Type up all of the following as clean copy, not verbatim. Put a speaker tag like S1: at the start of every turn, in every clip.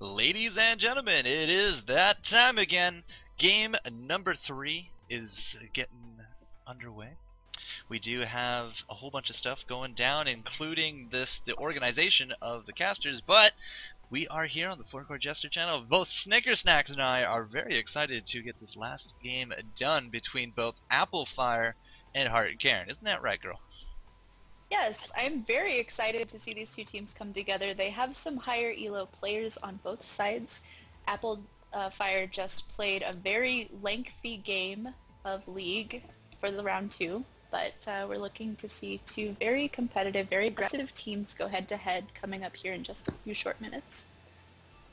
S1: Ladies and gentlemen, it is that time again. Game number 3 is getting underway. We do have a whole bunch of stuff going down, including the organization of the casters, but we are here on the FourCourtJester channel. Both Snickersnacks and I are very excited to get this last game done between both Applefire and HeartKaren. Isn't that right, girl?
S2: Yes, I'm very excited to see these two teams come together. They have some higher elo players on both sides. Applefire just played a very lengthy game of League for the round 2, but we're looking to see two very competitive, very aggressive teams go head-to-head coming up here in just a few short minutes.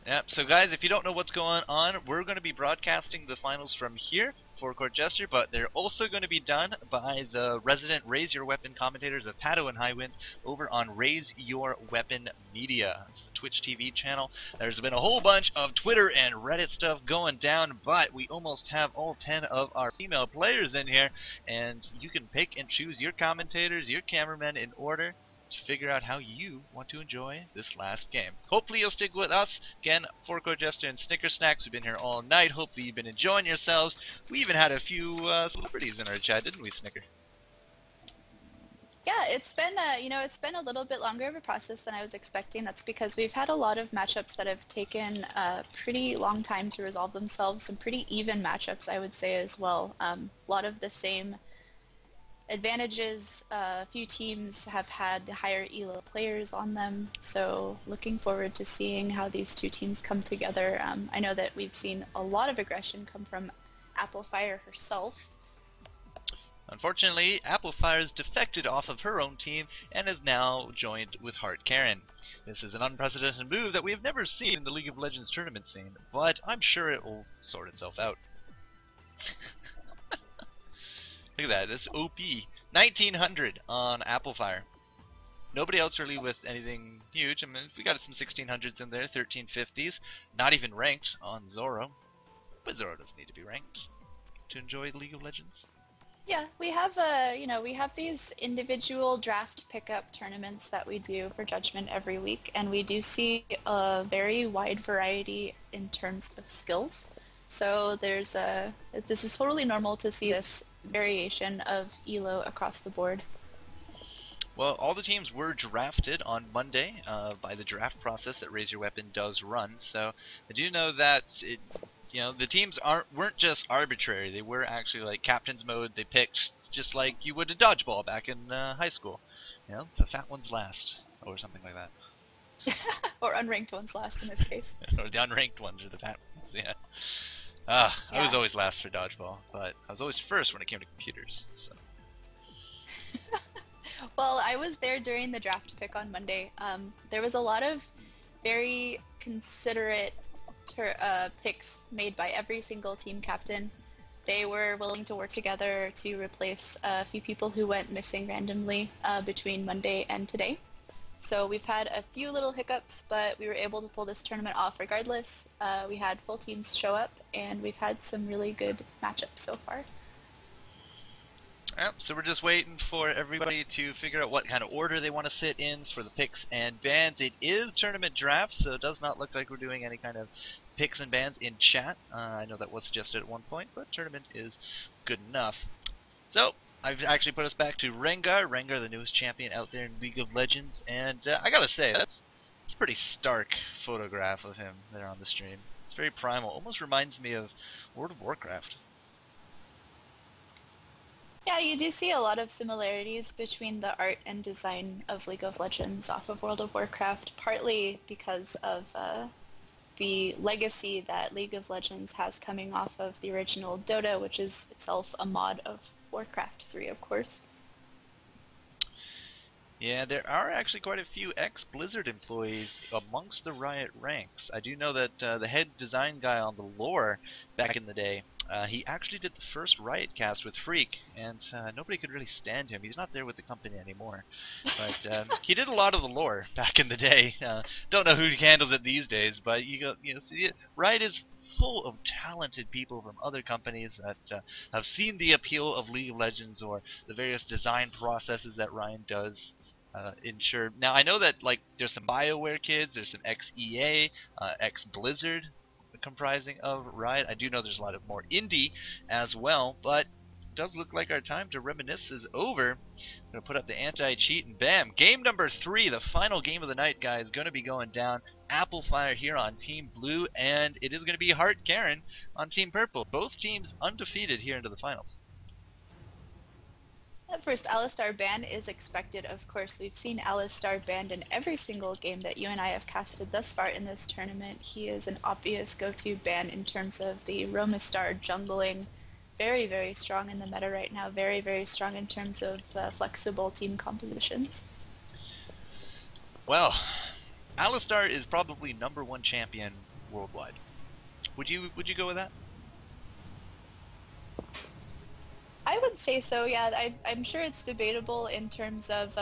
S1: Yep, so guys, if you don't know what's going on, we're going to be broadcasting the finals from here, FourCourtJester, but they're also going to be done by the resident Raise Your Weapon commentators of Pato and Highwind over on Raise Your Weapon Media. It's the Twitch TV channel. There's been a whole bunch of Twitter and Reddit stuff going down, but we almost have all 10 of our female players in here, and you can pick and choose your commentators, your cameramen in order to figure out how you want to enjoy this last game. Hopefully you'll stick with us. Again, FourCourtJester and Snickersnacks, we've been here all night. Hopefully you've been enjoying yourselves. We even had a few celebrities in our chat, didn't we, Snicker?
S2: Yeah, it's been it's been a little bit longer of a process than I was expecting. That's because we've had a lot of matchups that have taken a pretty long time to resolve themselves. Some pretty even matchups, I would say, as well. A lot of the same advantages. A few teams have had the higher elo players on them, so looking forward to seeing how these two teams come together. I know that we've seen a lot of aggression come from Applefire herself.
S1: Unfortunately, Applefire's defected off of her own team and is now joined with HeartKaren. This is an unprecedented move that we have never seen in the League of Legends tournament scene, but I'm sure it will sort itself out. Look at that, this OP. 1900 on Applefire. Nobody else really with anything huge. I mean, we got some 1600s in there, 1350s. Not even ranked on Zoro. But Zoro doesn't need to be ranked to enjoy League of Legends.
S2: Yeah, we have we have these individual draft pickup tournaments that we do for Judgment every week, and we do see a very wide variety in terms of skills. So this is totally normal to see this variation of elo across the board.
S1: Well, all the teams were drafted on Monday by the draft process that Raise Your Weapon does run. So I do know that the teams weren't just arbitrary. They were actually like captain's mode. They picked just like you would a dodgeball back in high school. The fat ones last, or something like that.
S2: Or unranked ones last in this case.
S1: Or the unranked ones or the fat ones. Yeah.
S2: Yeah.
S1: I was always last for dodgeball, but I was always first when it came to computers. So.
S2: Well, I was there during the draft pick on Monday. There was a lot of very considerate picks made by every single team captain. They were willing to work together to replace a few people who went missing randomly between Monday and today. So we've had a few little hiccups, but we were able to pull this tournament off regardless. We had full teams show up, and we've had some really good matchups so far.
S1: Yep, so we're just waiting for everybody to figure out what kind of order they want to sit in for the picks and bans. It is tournament draft, so it does not look like we're doing any kind of picks and bans in chat. I know that was suggested at one point, but tournament is good enough. So I've actually put us back to Rengar. Rengar, the newest champion out there in League of Legends, and I gotta say, that's a pretty stark photograph of him there on the stream. It's very primal, almost reminds me of World of Warcraft.
S2: Yeah, you do see a lot of similarities between the art and design of League of Legends off of World of Warcraft, partly because of the legacy that League of Legends has coming off of the original Dota, which is itself a mod of Warcraft 3, of course.
S1: Yeah, there are actually quite a few ex-Blizzard employees amongst the Riot ranks. I do know that the head design guy on the lore back in the day, he actually did the first Riot cast with Freak, and nobody could really stand him. He's not there with the company anymore. But he did a lot of the lore back in the day. Don't know who handles it these days, but see, Riot is full of talented people from other companies that have seen the appeal of League of Legends or the various design processes that Ryan does. ensure. Now I know that like there's some BioWare kids, there's some ex-EA, ex-Blizzard comprising of Riot. I do know there's a lot of more indie as well, but it does look like our time to reminisce is over. I'm gonna put up the anti-cheat and bam, game number 3, the final game of the night, guys, going to be going down. Applefire here on Team Blue, and it is going to be HeartKaren on Team Purple. Both teams undefeated here into the finals.
S2: That first Alistar ban is expected, of course. We've seen Alistar banned in every single game that you and I have casted thus far in this tournament. He is an obvious go-to ban in terms of the Roamistar jungling. Very, very strong in the meta right now. Very, very strong in terms of flexible team compositions.
S1: Well, Alistar is probably #1 champion worldwide. Would you go with that?
S2: I would say so, yeah. I'm sure it's debatable in terms of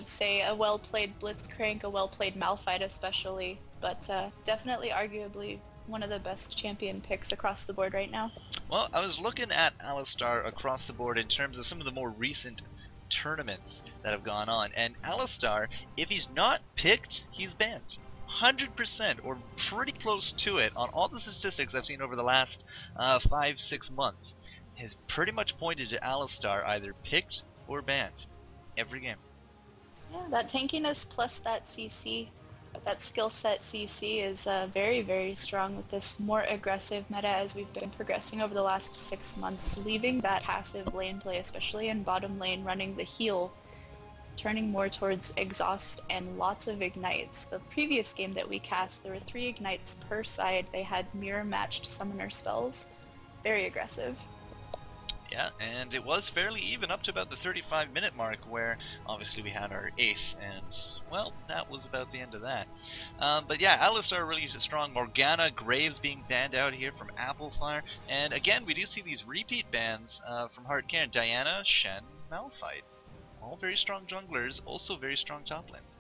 S2: say a well-played Blitzcrank, a well-played Malphite especially, but definitely arguably one of the best champion picks across the board right now.
S1: Well, I was looking at Alistar across the board in terms of some of the more recent tournaments that have gone on, and Alistar, if he's not picked, he's banned. 100% or pretty close to it on all the statistics I've seen over the last 5-6 months has pretty much pointed to Alistar either picked or banned every game.
S2: Yeah, that tankiness plus that CC, that skill set CC is very, very strong with this more aggressive meta as we've been progressing over the last 6 months, leaving that passive lane play, especially in bottom lane, running the heal, turning more towards exhaust and lots of ignites. The previous game that we cast, there were 3 ignites per side. They had mirror-matched summoner spells. Very aggressive.
S1: Yeah, and it was fairly even up to about the 35-minute mark where obviously we had our ace, and well, that was about the end of that. But yeah, Alistar really is strong. Morgana, Graves being banned out here from Applefire, and again, we do see these repeat bans from HeartKaren. Diana, Shen, Malphite. All very strong junglers, also very strong top lanes.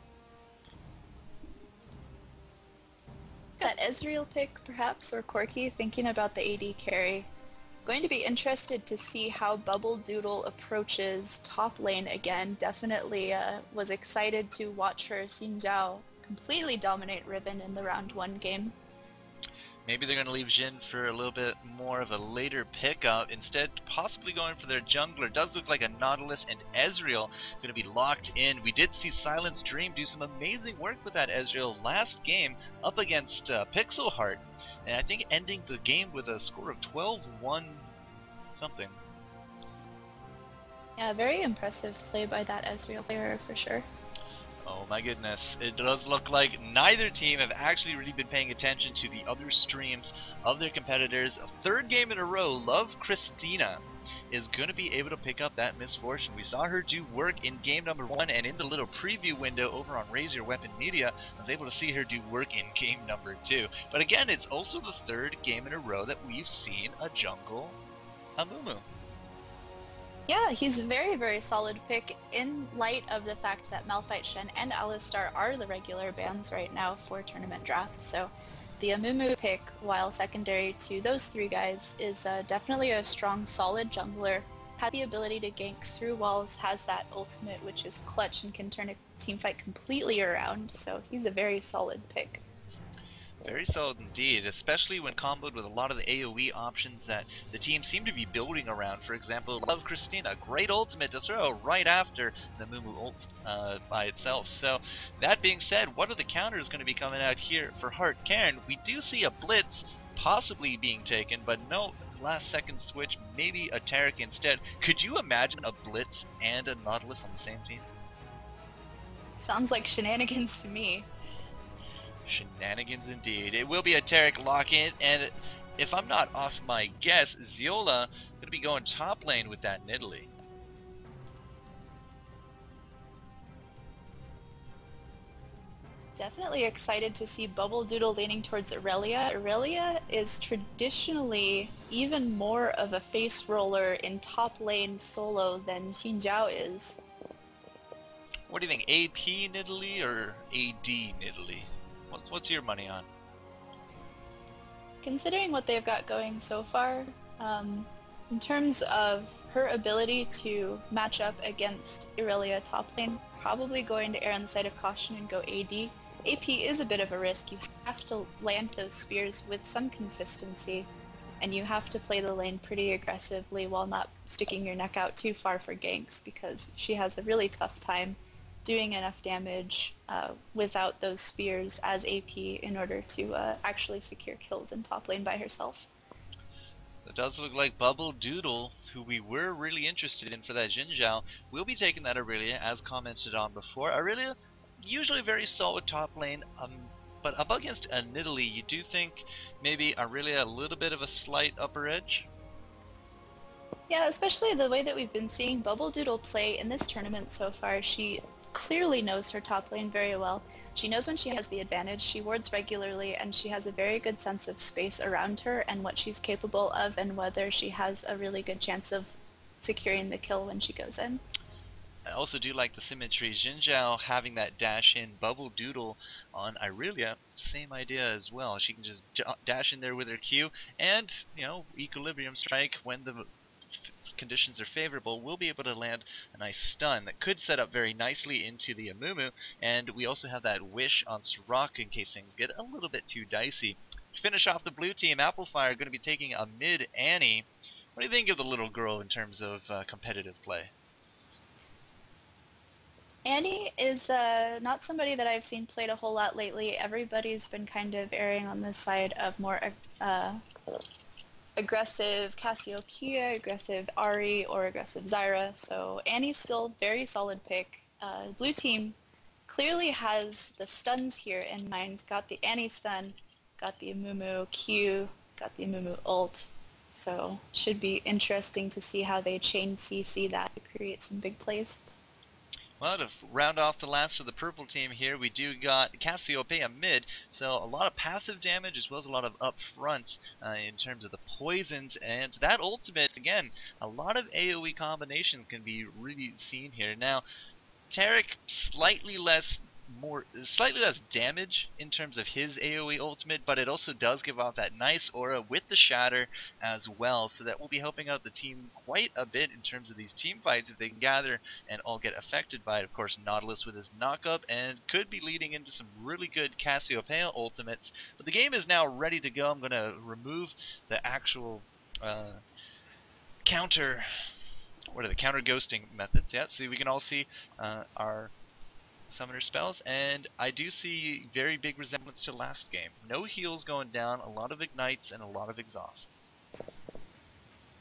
S2: That Ezreal pick, perhaps, or Corki, thinking about the AD carry. Going to be interested to see how Bubble Doodle approaches top lane again. Definitely was excited to watch her Xin Zhao completely dominate Riven in the round 1 game.
S1: Maybe they're going to leave Jhin for a little bit more of a later pickup, instead possibly going for their jungler. It does look like a Nautilus and Ezreal going to be locked in. We did see Silence Dream do some amazing work with that Ezreal last game up against Pixel Heart, and I think ending the game with a score of 12-1 something.
S2: Yeah, very impressive play by that Ezreal player for sure.
S1: Oh my goodness, it does look like neither team have actually really been paying attention to the other streams of their competitors. A 3rd game in a row, Love Christina is going to be able to pick up that misfortune. We saw her do work in game number 1, and in the little preview window over on Raise Your Weapon Media, I was able to see her do work in game number 2. But again, it's also the 3rd game in a row that we've seen a jungle Amumu.
S2: Yeah, he's a very, very solid pick in light of the fact that Malphite, Shen, and Alistar are the regular bans right now for tournament drafts. So the Amumu pick, while secondary to those 3 guys, is definitely a strong, solid jungler, has the ability to gank through walls, has that ultimate which is clutch and can turn a team fight completely around, so he's a very solid pick.
S1: Very solid indeed, especially when comboed with a lot of the AoE options that the team seem to be building around. For example, Love Christina, great ultimate to throw right after the Mumu ult by itself. So, that being said, what are the counters going to be coming out here for HeartKaren? We do see a Blitz possibly being taken, but no last second switch, maybe a Taric instead. Could you imagine a Blitz and a Nautilus on the same team?
S2: Sounds like shenanigans to me.
S1: Shenanigans indeed. It will be a Taric lock-in, and if I'm not off my guess, Ziola going to be going top lane with that Nidalee.
S2: Definitely excited to see Bubble Doodle leaning towards Aurelia. Aurelia is traditionally even more of a face roller in top lane solo than Xin Zhao is.
S1: What do you think, AP Nidalee or AD Nidalee? What's your money on?
S2: Considering what they've got going so far, in terms of her ability to match up against Irelia top lane, probably going to err on the side of caution and go AD. AP is a bit of a risk. You have to land those spears with some consistency, and you have to play the lane pretty aggressively while not sticking your neck out too far for ganks, because she has a really tough time doing enough damage without those spears as AP in order to actually secure kills in top lane by herself.
S1: So it does look like Bubble Doodle, who we were really interested in for that Jinzhao, will be taking that Aurelia, as commented on before. Aurelia, usually very solid top lane, but up against a Nidalee, you do think maybe Aurelia a little bit of a slight upper edge?
S2: Yeah, especially the way that we've been seeing Bubble Doodle play in this tournament so far. She clearly knows her top lane very well. She knows when she has the advantage, she wards regularly, and she has a very good sense of space around her and what she's capable of and whether she has a really good chance of securing the kill when she goes in.
S1: I also do like the symmetry. Jinzhao having that dash in Bubble Doodle on Irelia, same idea as well. She can just dash in there with her Q and, Equilibrium Strike when the conditions are favorable, we'll be able to land a nice stun that could set up very nicely into the Amumu, and we also have that wish on Sirach in case things get a little bit too dicey. To finish off the blue team, Applefire are going to be taking a mid Annie. What do you think of the little girl in terms of competitive play?
S2: Annie is not somebody that I've seen played a whole lot lately. Everybody's been kind of erring on the side of more aggressive Cassiopeia, aggressive Ari, or aggressive Zyra. So Annie's still very solid pick. Blue team clearly has the stuns here in mind. Got the Annie stun, got the Amumu Q, got the Amumu ult. So should be interesting to see how they chain CC that to create some big plays.
S1: Well, to round off the last of the purple team here, we do got Cassiopeia mid, so a lot of passive damage as well as a lot of upfront in terms of the poisons, and that ultimate, again, a lot of AoE combinations can be really seen here. Now, Tarek slightly less damage in terms of his AoE ultimate, but it also does give off that nice aura with the shatter as well, so that will be helping out the team quite a bit in terms of these team fights if they can gather and all get affected by it. Of course, Nautilus with his knockup and could be leading into some really good Cassiopeia ultimates, but the game is now ready to go. I'm going to remove the actual counter counter ghosting methods? Yeah, so we can all see our summoner spells, and I do see very big resemblance to last game. No heals going down, a lot of ignites, and a lot of exhausts.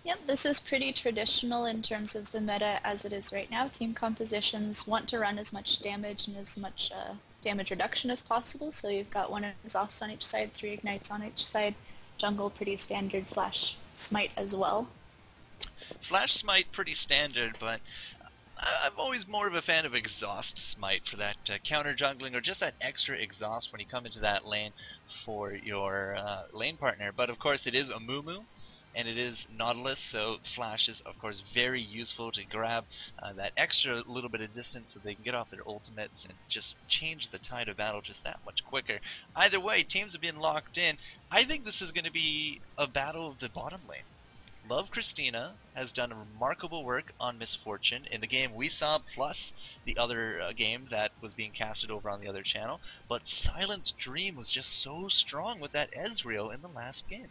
S2: Yep, this is pretty traditional in terms of the meta as it is right now. Team compositions want to run as much damage and as much damage reduction as possible, so you've got one exhaust on each side, 3 ignites on each side. Jungle, pretty standard. Flash smite as well.
S1: Flash smite pretty standard, but I'm always more of a fan of exhaust smite for that counter jungling or just that extra exhaust when you come into that lane for your lane partner. But of course it is Amumu and it is Nautilus, so Flash is of course very useful to grab that extra little bit of distance so they can get off their ultimates and just change the tide of battle just that much quicker. Either way, teams have been locked in. I think this is going to be a battle of the bottom lane. Love Christina has done remarkable work on Miss Fortune in the game we saw, plus the other game that was being casted over on the other channel. But Silent's Dream was just so strong with that Ezreal in the last game.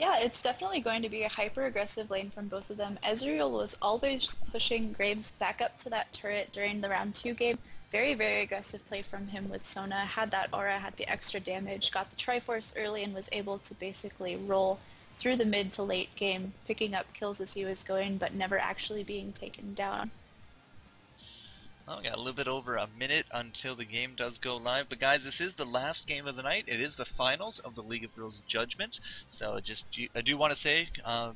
S2: Yeah, it's definitely going to be a hyper-aggressive lane from both of them. Ezreal was always pushing Graves back up to that turret during the round 2 game. Very, very aggressive play from him with Sona. Had that aura, had the extra damage, got the Triforce early, and was able to basically roll through the mid to late game, picking up kills as he was going, but never actually being taken down.
S1: Well, we got a little bit over a minute until the game does go live. But guys, this is the last game of the night. It is the finals of the League of Girls Judgement. So I do want to say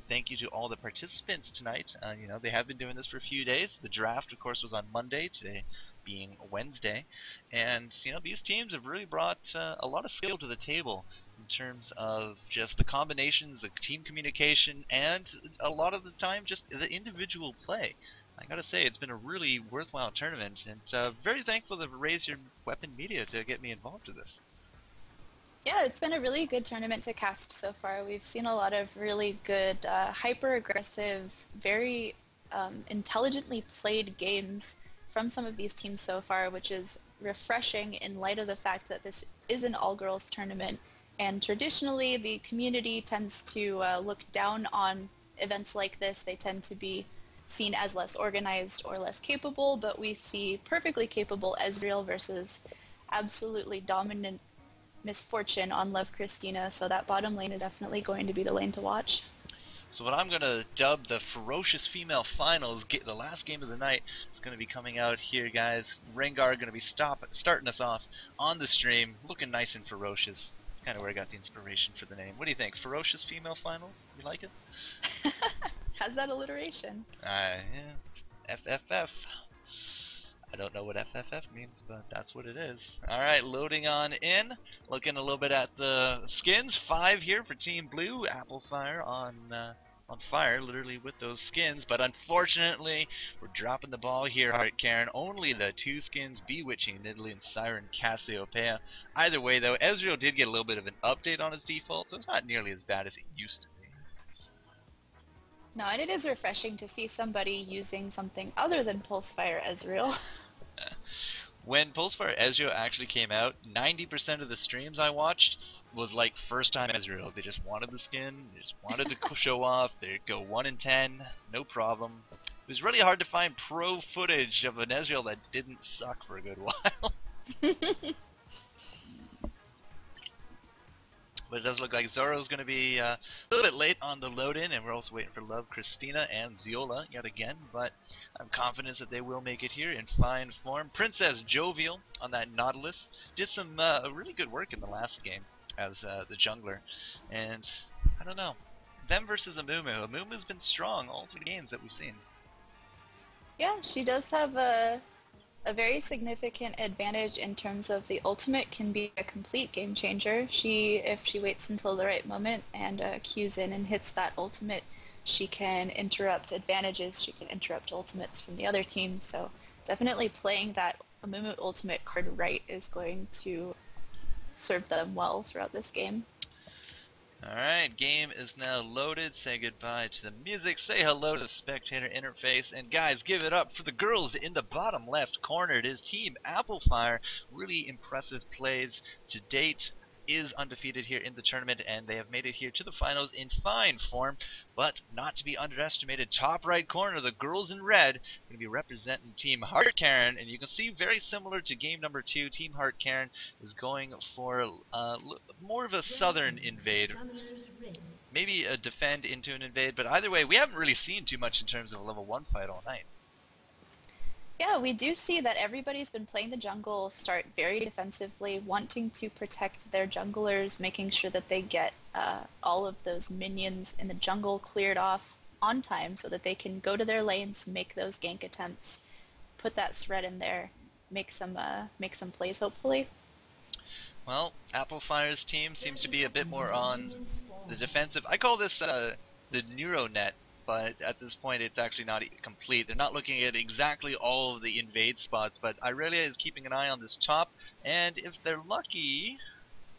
S1: thank you to all the participants tonight. They have been doing this for a few days. The draft, of course, was on Monday, today being Wednesday. And, these teams have really brought a lot of skill to the table in terms of just the combinations, the team communication, and a lot of the time just the individual play. I gotta say, it's been a really worthwhile tournament, and very thankful to Raise Your Weapon Media to get me involved in this.
S2: Yeah, it's been a really good tournament to cast so far. We've seen a lot of really good, hyper-aggressive, very intelligently played games from some of these teams so far, which is refreshing in light of the fact that this is an all-girls tournament. And traditionally, the community tends to look down on events like this. They tend to be seen as less organized or less capable, but we see perfectly capable Ezreal versus absolutely dominant Misfortune on Love Christina, so that bottom lane is definitely going to be the lane to watch.
S1: So what I'm going to dub the Ferocious Female Finals, the last game of the night, is going to be coming out here, guys. Rengar going to be starting us off on the stream, looking nice and ferocious. That's kind of where I got the inspiration for the name. What do you think? Ferocious Female Finals? You like it?
S2: Has that alliteration?
S1: Yeah. FFF. I don't know what FFF means, but that's what it is. Alright, loading on in. Looking a little bit at the skins. 5 here for Team Blue. Applefire on fire, literally with those skins. But unfortunately, we're dropping the ball here, HeartKaren. Only the 2 skins, Bewitching Nidalee and Siren Cassiopeia. Either way, though, Ezreal did get a little bit of an update on his default, so it's not nearly as bad as it used to be.
S2: No, and it is refreshing to see somebody using something other than Pulsefire Ezreal.
S1: When Pulsefire Ezreal actually came out, 90% of the streams I watched was like first time Ezreal. They just wanted the skin, they just wanted to show off, they'd go 1 in 10, no problem. It was really hard to find pro footage of an Ezreal that didn't suck for a good while. But it does look like Zoro's going to be a little bit late on the load-in, and we're also waiting for Love, Christina, and Ziola yet again. But I'm confident that they will make it here in fine form. Princess Jovial on that Nautilus did some really good work in the last game as the jungler. And I don't know. Them versus Amumu. Amumu's been strong all 3 games that we've seen.
S2: Yeah, she does have a very significant advantage in terms of the ultimate can be a complete game changer. If she waits until the right moment and cues in and hits that ultimate, she can interrupt advantages, she can interrupt ultimates from the other team, so definitely playing that Amumu ultimate card right is going to serve them well throughout this game.
S1: Alright, game is now loaded. Say goodbye to the music. Say hello to the spectator interface. And guys, give it up for the girls in the bottom left corner. It is Team Applefire. Really impressive plays to date. Is undefeated here in the tournament, and they have made it here to the finals in fine form, but not to be underestimated. Top right corner, the girls in red going to be representing Team HeartKaren, and you can see very similar to game number 2. Team HeartKaren is going for more of a southern invade, maybe a defend into an invade, but either way, we haven't really seen too much in terms of a level 1 fight all night.
S2: Yeah, we do see that everybody's been playing the jungle, start very defensively, wanting to protect their junglers, making sure that they get all of those minions in the jungle cleared off on time so that they can go to their lanes, make those gank attempts, put that threat in there, make some plays hopefully.
S1: Well, Applefire's team seems to be a bit more on the defensive. I call this the Neuronet, but at this point it's actually not complete. They're not looking at exactly all of the invade spots, but Irelia is keeping an eye on this top, and if they're lucky,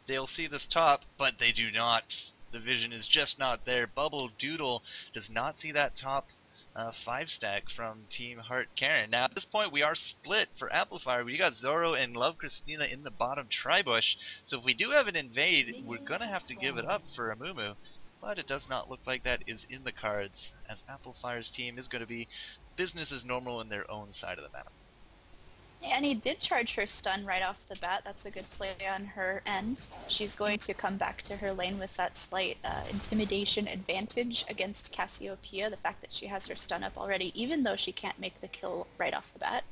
S1: they'll see this top, but they do not. The vision is just not there. Bubble Doodle does not see that top 5-stack from Team HeartKaren. Now, at this point, we are split for Amplifier. We got Zoro and Love Christina in the bottom tribush. So if we do have an invade, we're going to have to give it up for Amumu. But it does not look like that is in the cards, as Applefire's team is going to be business as normal in their own side of the map.
S2: And he did charge her stun right off the bat. That's a good play on her end. She's going to come back to her lane with that slight intimidation advantage against Cassiopeia, the fact that she has her stun up already, even though she can't make the kill right off the bat.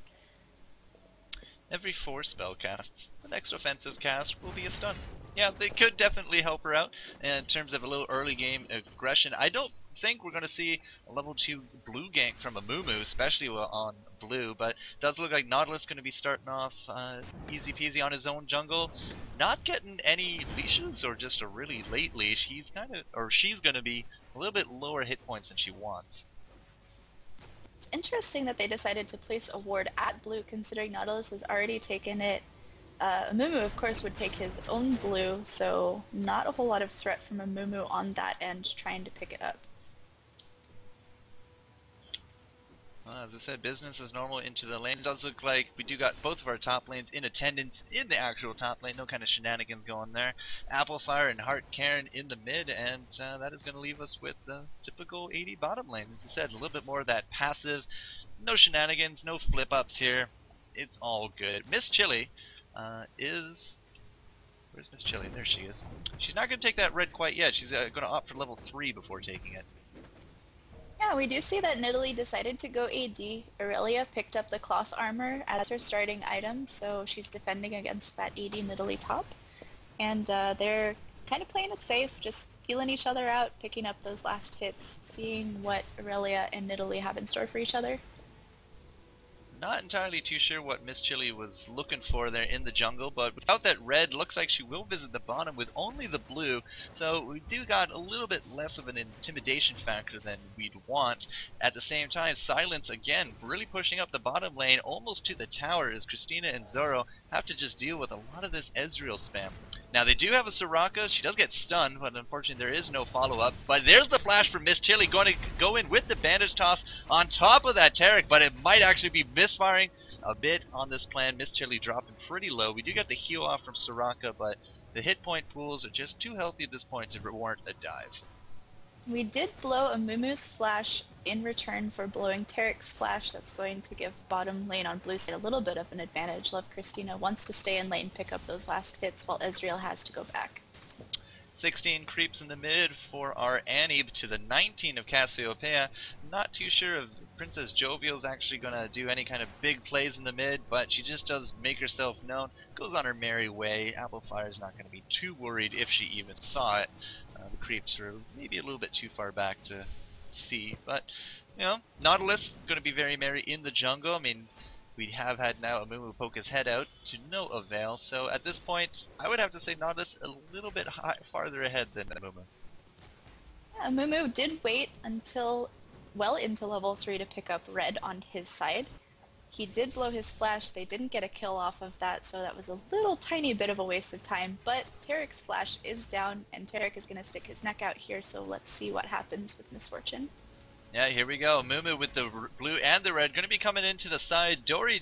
S1: Every 4 spell casts, the next offensive cast will be a stun. Yeah, they could definitely help her out in terms of a little early game aggression. I don't think we're going to see a level 2 blue gank from Amumu, especially on blue, but it does look like Nautilus going to be starting off easy peasy on his own jungle. Not getting any leashes or just a really late leash. She's going to be a little bit lower hit points than she wants.
S2: It's interesting that they decided to place a ward at blue, considering Nautilus has already taken it Amumu, of course, would take his own blue, so not a whole lot of threat from Amumu on that end trying to pick it up.
S1: Well, as I said, business as normal into the lane. It does look like we do got both of our top lanes in attendance in the actual top lane. No kind of shenanigans going there. Applefire and HeartKaren in the mid, and that is going to leave us with the typical 80 bottom lane. As I said, a little bit more of that passive. No shenanigans, no flip-ups here. It's all good. Miss Chili is... Where's Miss Chili? There she is. She's not going to take that red quite yet. She's going to opt for level 3 before taking it.
S2: Yeah, we do see that Nidalee decided to go AD. Aurelia picked up the cloth armor as her starting item, so she's defending against that AD Nidalee top. And they're kind of playing it safe, just feeling each other out, picking up those last hits, seeing what Aurelia and Nidalee have in store for each other.
S1: Not entirely too sure what Miss Chili was looking for there in the jungle, but without that red, looks like she will visit the bottom with only the blue, so we do got a little bit less of an intimidation factor than we'd want. At the same time, Silence, again, really pushing up the bottom lane almost to the tower as Christina and Zoro have to just deal with a lot of this Ezreal spam. Now, they do have a Soraka. She does get stunned, but unfortunately there is no follow-up. But there's the flash from Miss Chili going to go in with the bandage toss on top of that Taric, but it might actually be misfiring a bit on this plan. Miss Chili dropping pretty low. We do get the heal off from Soraka, but the hit point pools are just too healthy at this point to warrant a dive.
S2: We did blow Amumu's flash in return for blowing Taric's flash. That's going to give bottom lane on blue side a little bit of an advantage. Love Christina wants to stay in lane, pick up those last hits, while Ezreal has to go back.
S1: 16 creeps in the mid for our Annie to the 19 of Cassiopeia. Not too sure if Princess Jovial's actually going to do any kind of big plays in the mid, but she just does make herself known. Goes on her merry way. Applefire's not going to be too worried if she even saw it. The creeps are maybe a little bit too far back to see, but you know, Nautilus going to be very merry in the jungle. I mean, we have had now Amumu poke his head out to no avail, so at this point I would have to say Nautilus a little bit farther ahead than Amumu.
S2: Yeah, Amumu did wait until well into level 3 to pick up red on his side. He did blow his flash. They didn't get a kill off of that, so that was a little tiny bit of a waste of time. But Taric's flash is down, and Taric is going to stick his neck out here, so let's see what happens with Misfortune.
S1: Yeah, here we go. Mumu with the blue and the red going to be coming into the side. Dory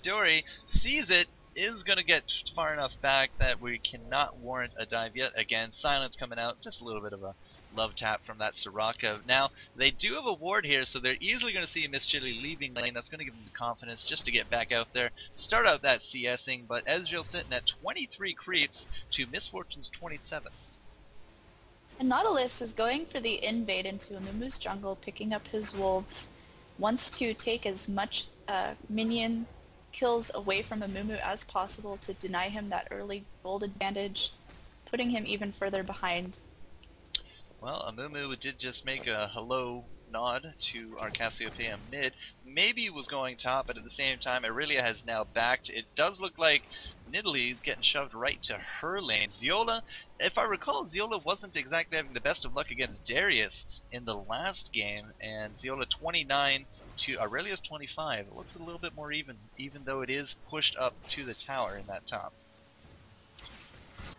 S1: sees it, is going to get far enough back that we cannot warrant a dive yet. Again, Silence coming out, just a little bit of a love tap from that Soraka. Now, they do have a ward here, so they're easily going to see Miss Chili leaving lane. That's going to give them the confidence just to get back out there, start out that CSing, but Ezreal sitting at 23 creeps to Misfortune's 27.
S2: And Nautilus is going for the invade into Amumu's jungle, picking up his wolves, wants to take as much minion kills away from Amumu as possible to deny him that early gold advantage, putting him even further behind.
S1: Well, Amumu did just make a hello nod to our Cassiopeia mid. Maybe he was going top, but at the same time, Aurelia has now backed. It does look like Nidalee is getting shoved right to her lane. Ziola, if I recall, Ziola wasn't exactly having the best of luck against Darius in the last game, and Ziola 29 to Aurelia's 25. It looks a little bit more even though it is pushed up to the tower in that top.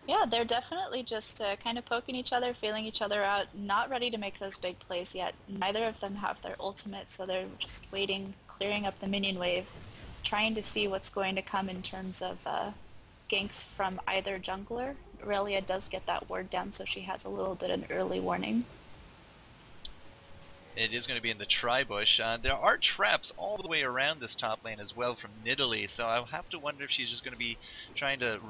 S2: Yeah, they're definitely just kind of poking each other, feeling each other out, not ready to make those big plays yet. Neither of them have their ultimate, so they're just waiting, clearing up the minion wave, trying to see what's going to come in terms of ganks from either jungler. Aurelia does get that ward down, so she has a little bit of an early warning.
S1: It is going to be in the tri-bush. There are traps all the way around this top lane as well from Nidalee, so I'll have to wonder if she's just going to be trying to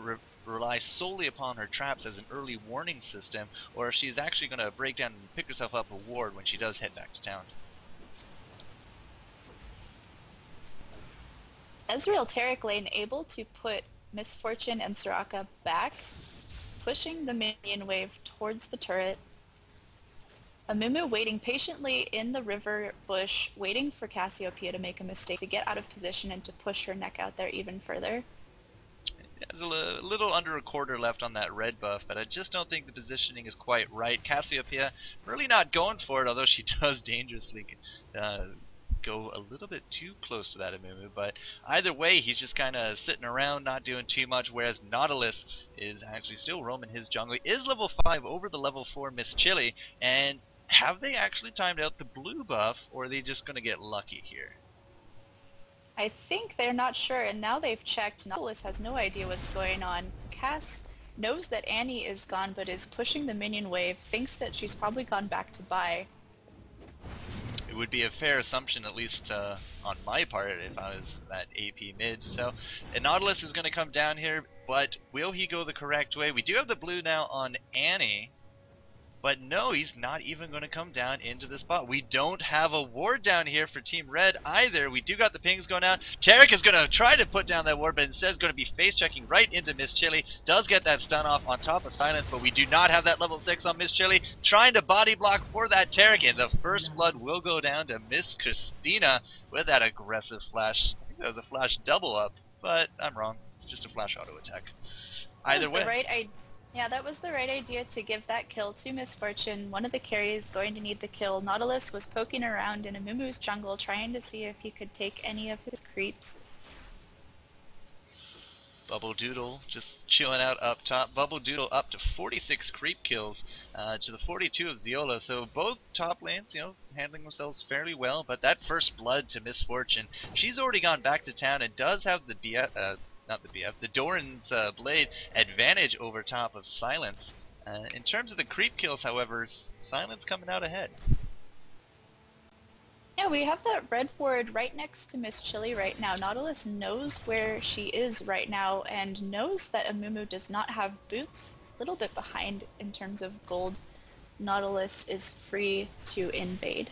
S1: rely solely upon her traps as an early warning system, or if she's actually going to break down and pick herself up a ward when she does head back to town.
S2: Ezreal Taric lane able to put Misfortune and Soraka back, pushing the minion wave towards the turret. Amumu waiting patiently in the river bush, waiting for Cassiopeia to make a mistake to get out of position and to push her neck out there even further.
S1: There's a little under a quarter left on that red buff, but I just don't think the positioning is quite right. Cassiopeia really not going for it, although she does dangerously go a little bit too close to that Amumu, but either way, he's just kind of sitting around, not doing too much, whereas Nautilus is actually still roaming his jungle. He is level 5 over the level 4 Miss Chili, and have they actually timed out the blue buff, or are they just going to get lucky here?
S2: I think they're not sure, and now they've checked. Nautilus has no idea what's going on. Cass knows that Annie is gone, but is pushing the minion wave, thinks that she's probably gone back to buy.
S1: It would be a fair assumption, at least on my part, if I was that AP mid. So, Nautilus is going to come down here, but will he go the correct way? We do have the blue now on Annie, but no, he's not even going to come down into the spot. We don't have a ward down here for Team Red either. We do got the pings going out. Tarek is going to try to put down that ward, but instead is going to be face checking right into Miss Chili. Does get that stun off on top of Silence, but we do not have that level 6 on Miss Chili. Trying to body block for that Tarek, and the first blood will go down to Miss Christina with that aggressive flash. I think that was a flash double up, but I'm wrong. It's just a flash auto attack. Either way.
S2: Yeah, that was the right idea to give that kill to Miss Fortune. One of the carries going to need the kill. Nautilus was poking around in Amumu's jungle trying to see if he could take any of his creeps.
S1: Bubble Doodle just chilling out up top. Bubble Doodle up to 46 creep kills to the 42 of Ziola. So both top lanes, handling themselves fairly well. But that first blood to Miss Fortune, she's already gone back to town and does have the the Doran's Blade advantage over top of Silence. In terms of the creep kills, however, Silence coming out ahead.
S2: Yeah, we have that red ward right next to Miss Chili right now. Nautilus knows where she is right now and knows that Amumu does not have boots. A little bit behind in terms of gold. Nautilus is free to invade.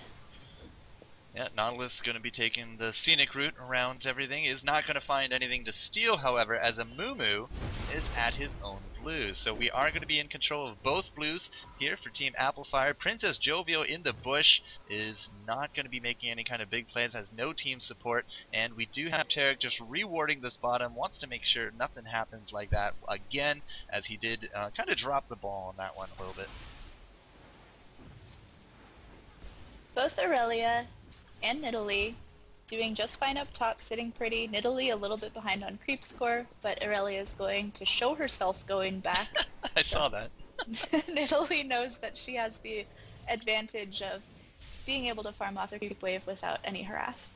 S1: Yeah, Nautilus going to be taking the scenic route around everything. Is not going to find anything to steal, however, as Amumu is at his own blues. So we are going to be in control of both blues here for Team Applefire. Princess Jovial in the bush is not going to be making any kind of big plays, has no team support, and we do have Tarek just rewarding this bottom, wants to make sure nothing happens like that again, as he did kind of drop the ball on that one a little bit.
S2: Both Aurelia and Nidalee doing just fine up top, sitting pretty. Nidalee a little bit behind on creep score, but Aurelia is going to show herself going back.
S1: I saw that.
S2: Nidalee knows that she has the advantage of being able to farm off the creep wave without any harass.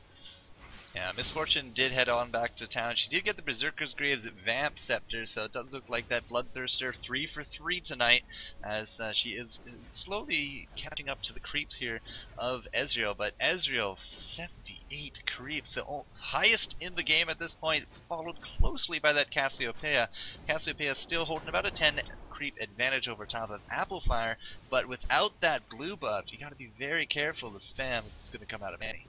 S1: Yeah, Miss Fortune did head on back to town. She did get the Berserker's Graves Vamp Scepter, so it does look like that Bloodthirster 3 for 3 tonight, as she is slowly catching up to the creeps here of Ezreal. But Ezreal, 78 creeps, the highest in the game at this point, followed closely by that Cassiopeia. Cassiopeia still holding about a 10 creep advantage over top of Applefire, but without that blue buff, you got to be very careful of the spam that's going to come out of Annie.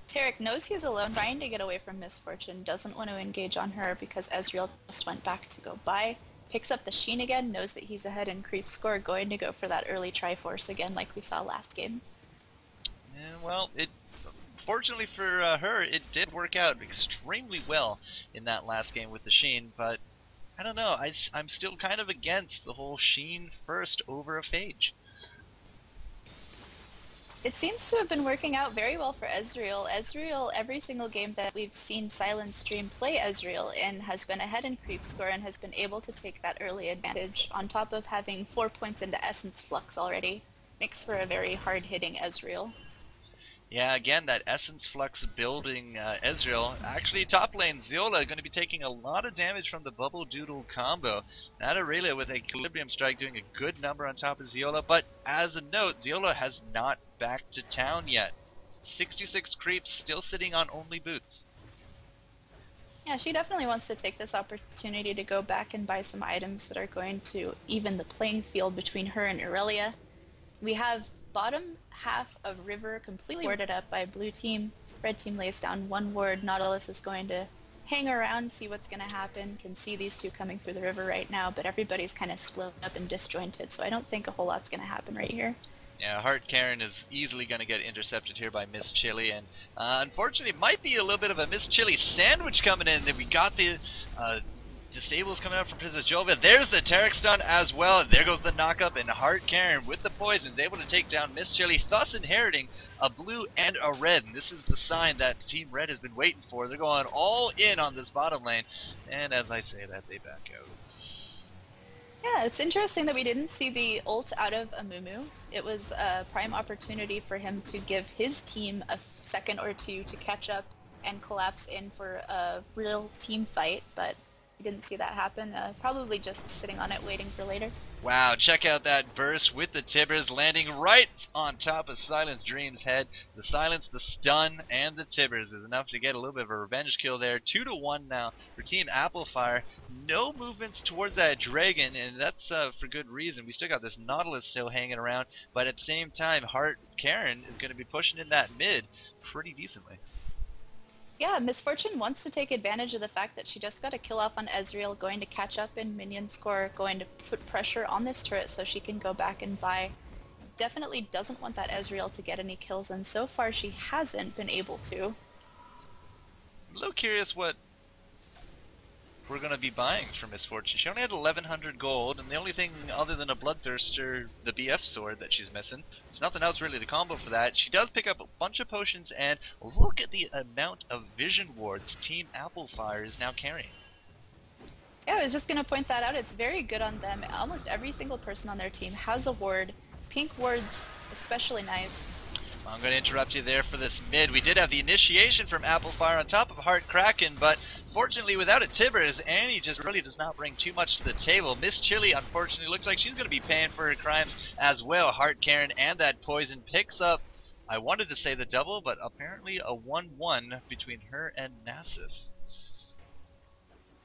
S2: Tarek knows he's alone, trying to get away from Miss Fortune, doesn't want to engage on her because Ezreal just went back to go by. Picks up the Sheen again, knows that he's ahead in creep score, going to go for that early Triforce again like we saw last game.
S1: Yeah, well, fortunately for her, it did work out extremely well in that last game with the Sheen, but I don't know, I'm still kind of against the whole Sheen first over a Phage.
S2: It seems to have been working out very well for Ezreal. Ezreal, every single game that we've seen Silence Stream play Ezreal in, has been ahead in creep score and has been able to take that early advantage, on top of having 4 points into Essence Flux already. Makes for a very hard-hitting Ezreal.
S1: Yeah, again, that Essence Flux building Ezreal. Actually, top lane, Ziola going to be taking a lot of damage from the Bubble Doodle combo. Not Aurelia with Equilibrium Strike doing a good number on top of Ziola, but as a note, Ziola has not back to town yet. 66 creeps, still sitting on only boots.
S2: Yeah, she definitely wants to take this opportunity to go back and buy some items that are going to even the playing field between her and Aurelia. We have bottom half of River completely warded up by blue team. Red team lays down one ward. Nautilus is going to hang around, see what's going to happen. Can see these two coming through the river right now, but everybody's kind of split up and disjointed, so I don't think a whole lot's going to happen right here.
S1: Yeah, HeartKaren is easily going to get intercepted here by Miss Chili, and unfortunately, it might be a little bit of a Miss Chili sandwich coming in. That we got the Disables coming out from Princess Jova. There's the Tarek stun as well. There goes the knockup, and HeartKaren with the poisons able to take down Miss Chili, thus inheriting a blue and a red. And this is the sign that Team Red has been waiting for. They're going all in on this bottom lane, and as I say that, they back out.
S2: Yeah, it's interesting that we didn't see the ult out of Amumu. It was a prime opportunity for him to give his team a second or two to catch up and collapse in for a real team fight, but we didn't see that happen. Probably just sitting on it waiting for later.
S1: Wow, check out that burst with the Tibbers landing right on top of Silence Dream's head. The silence, the stun, and the Tibbers is enough to get a little bit of a revenge kill there. 2-1 now for Team Applefire. No movements towards that dragon, and that's for good reason. We still got this Nautilus still hanging around, but at the same time, HeartKaren is going to be pushing in that mid pretty decently.
S2: Yeah, Misfortune wants to take advantage of the fact that she just got a kill off on Ezreal, going to catch up in minion score, going to put pressure on this turret so she can go back and buy. Definitely doesn't want that Ezreal to get any kills, and so far she hasn't been able to.
S1: I'm a little curious what we're going to be buying for Misfortune. She only had 1100 gold, and the only thing other than a Bloodthirster, the BF sword that she's missing, there's nothing else really to combo for that. She does pick up a bunch of potions, and look at the amount of vision wards Team Applefire is now carrying.
S2: Yeah, I was just going to point that out. It's very good on them. Almost every single person on their team has a ward. Pink wards especially nice.
S1: I'm going to interrupt you there for this mid. We did have the initiation from Applefire on top of HeartKaren, but fortunately without a Tibbers, Annie just really does not bring too much to the table. Miss Chili, unfortunately, looks like she's going to be paying for her crimes as well. HeartKaren and that poison picks up, I wanted to say the double, but apparently a 1-1 between her and Nasus.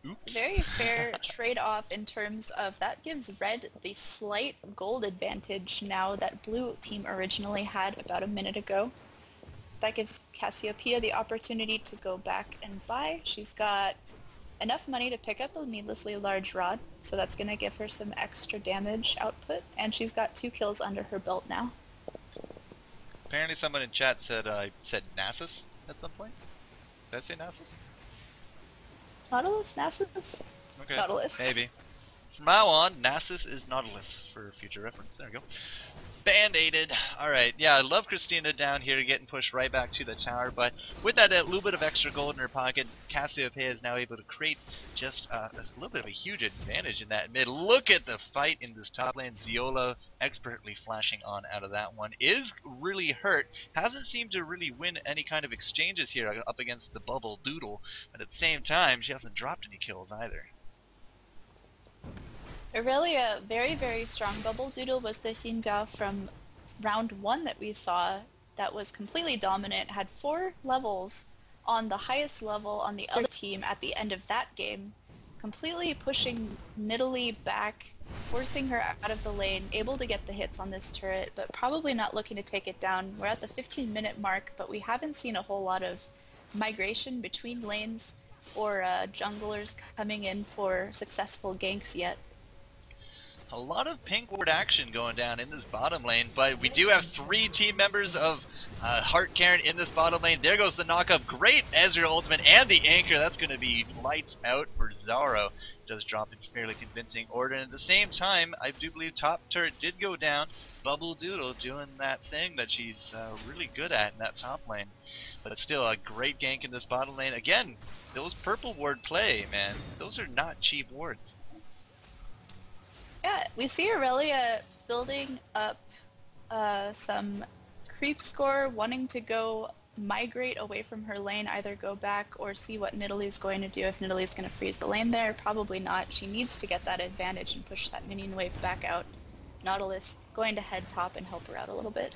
S1: Oops.
S2: It's a very fair trade-off in terms of that gives Red the slight gold advantage now that Blue team originally had about a minute ago. That gives Cassiopeia the opportunity to go back and buy. She's got enough money to pick up a needlessly large rod, so that's going to give her some extra damage output, and she's got 2 kills under her belt now.
S1: Apparently someone in chat said I said Nasus at some point. Did I say Nasus?
S2: Nautilus? Nasus?
S1: Okay,
S2: Nautilus.
S1: maybe. From now on, Nasus is Nautilus for future reference. There we go. Band-aided. Alright, yeah, I love Christina down here getting pushed right back to the tower, but with that a little bit of extra gold in her pocket, Cassiopeia is now able to create just a little bit of a huge advantage in that mid. Look at the fight in this top lane. Ziola expertly flashing on out of that one. Is really hurt. Hasn't seemed to really win any kind of exchanges here up against the Bubble Doodle, but at the same time, she hasn't dropped any kills either.
S2: Really a very, very strong Bubble Doodle was the Xinjiao from round 1 that we saw that was completely dominant, had 4 levels on the highest level on the other team at the end of that game, completely pushing Nidalee back, forcing her out of the lane, able to get the hits on this turret, but probably not looking to take it down. We're at the 15-minute mark, but we haven't seen a whole lot of migration between lanes or junglers coming in for successful ganks yet.
S1: A lot of pink ward action going down in this bottom lane, but we do have 3 team members of HeartKaren in this bottom lane. There goes the knockup. Great Ezreal ultimate and the anchor. That's going to be lights out for Zaro. Does drop in fairly convincing order. And at the same time, I do believe top turret did go down. Bubble Doodle doing that thing that she's really good at in that top lane. But still a great gank in this bottom lane. Again, those purple ward play, man. Those are not cheap wards.
S2: Yeah, we see Aurelia building up some creep score, wanting to go migrate away from her lane, either go back or see what Nidalee's going to do. If Nidalee's going to freeze the lane there, probably not. She needs to get that advantage and push that minion wave back out. Nautilus going to head top and help her out a little bit.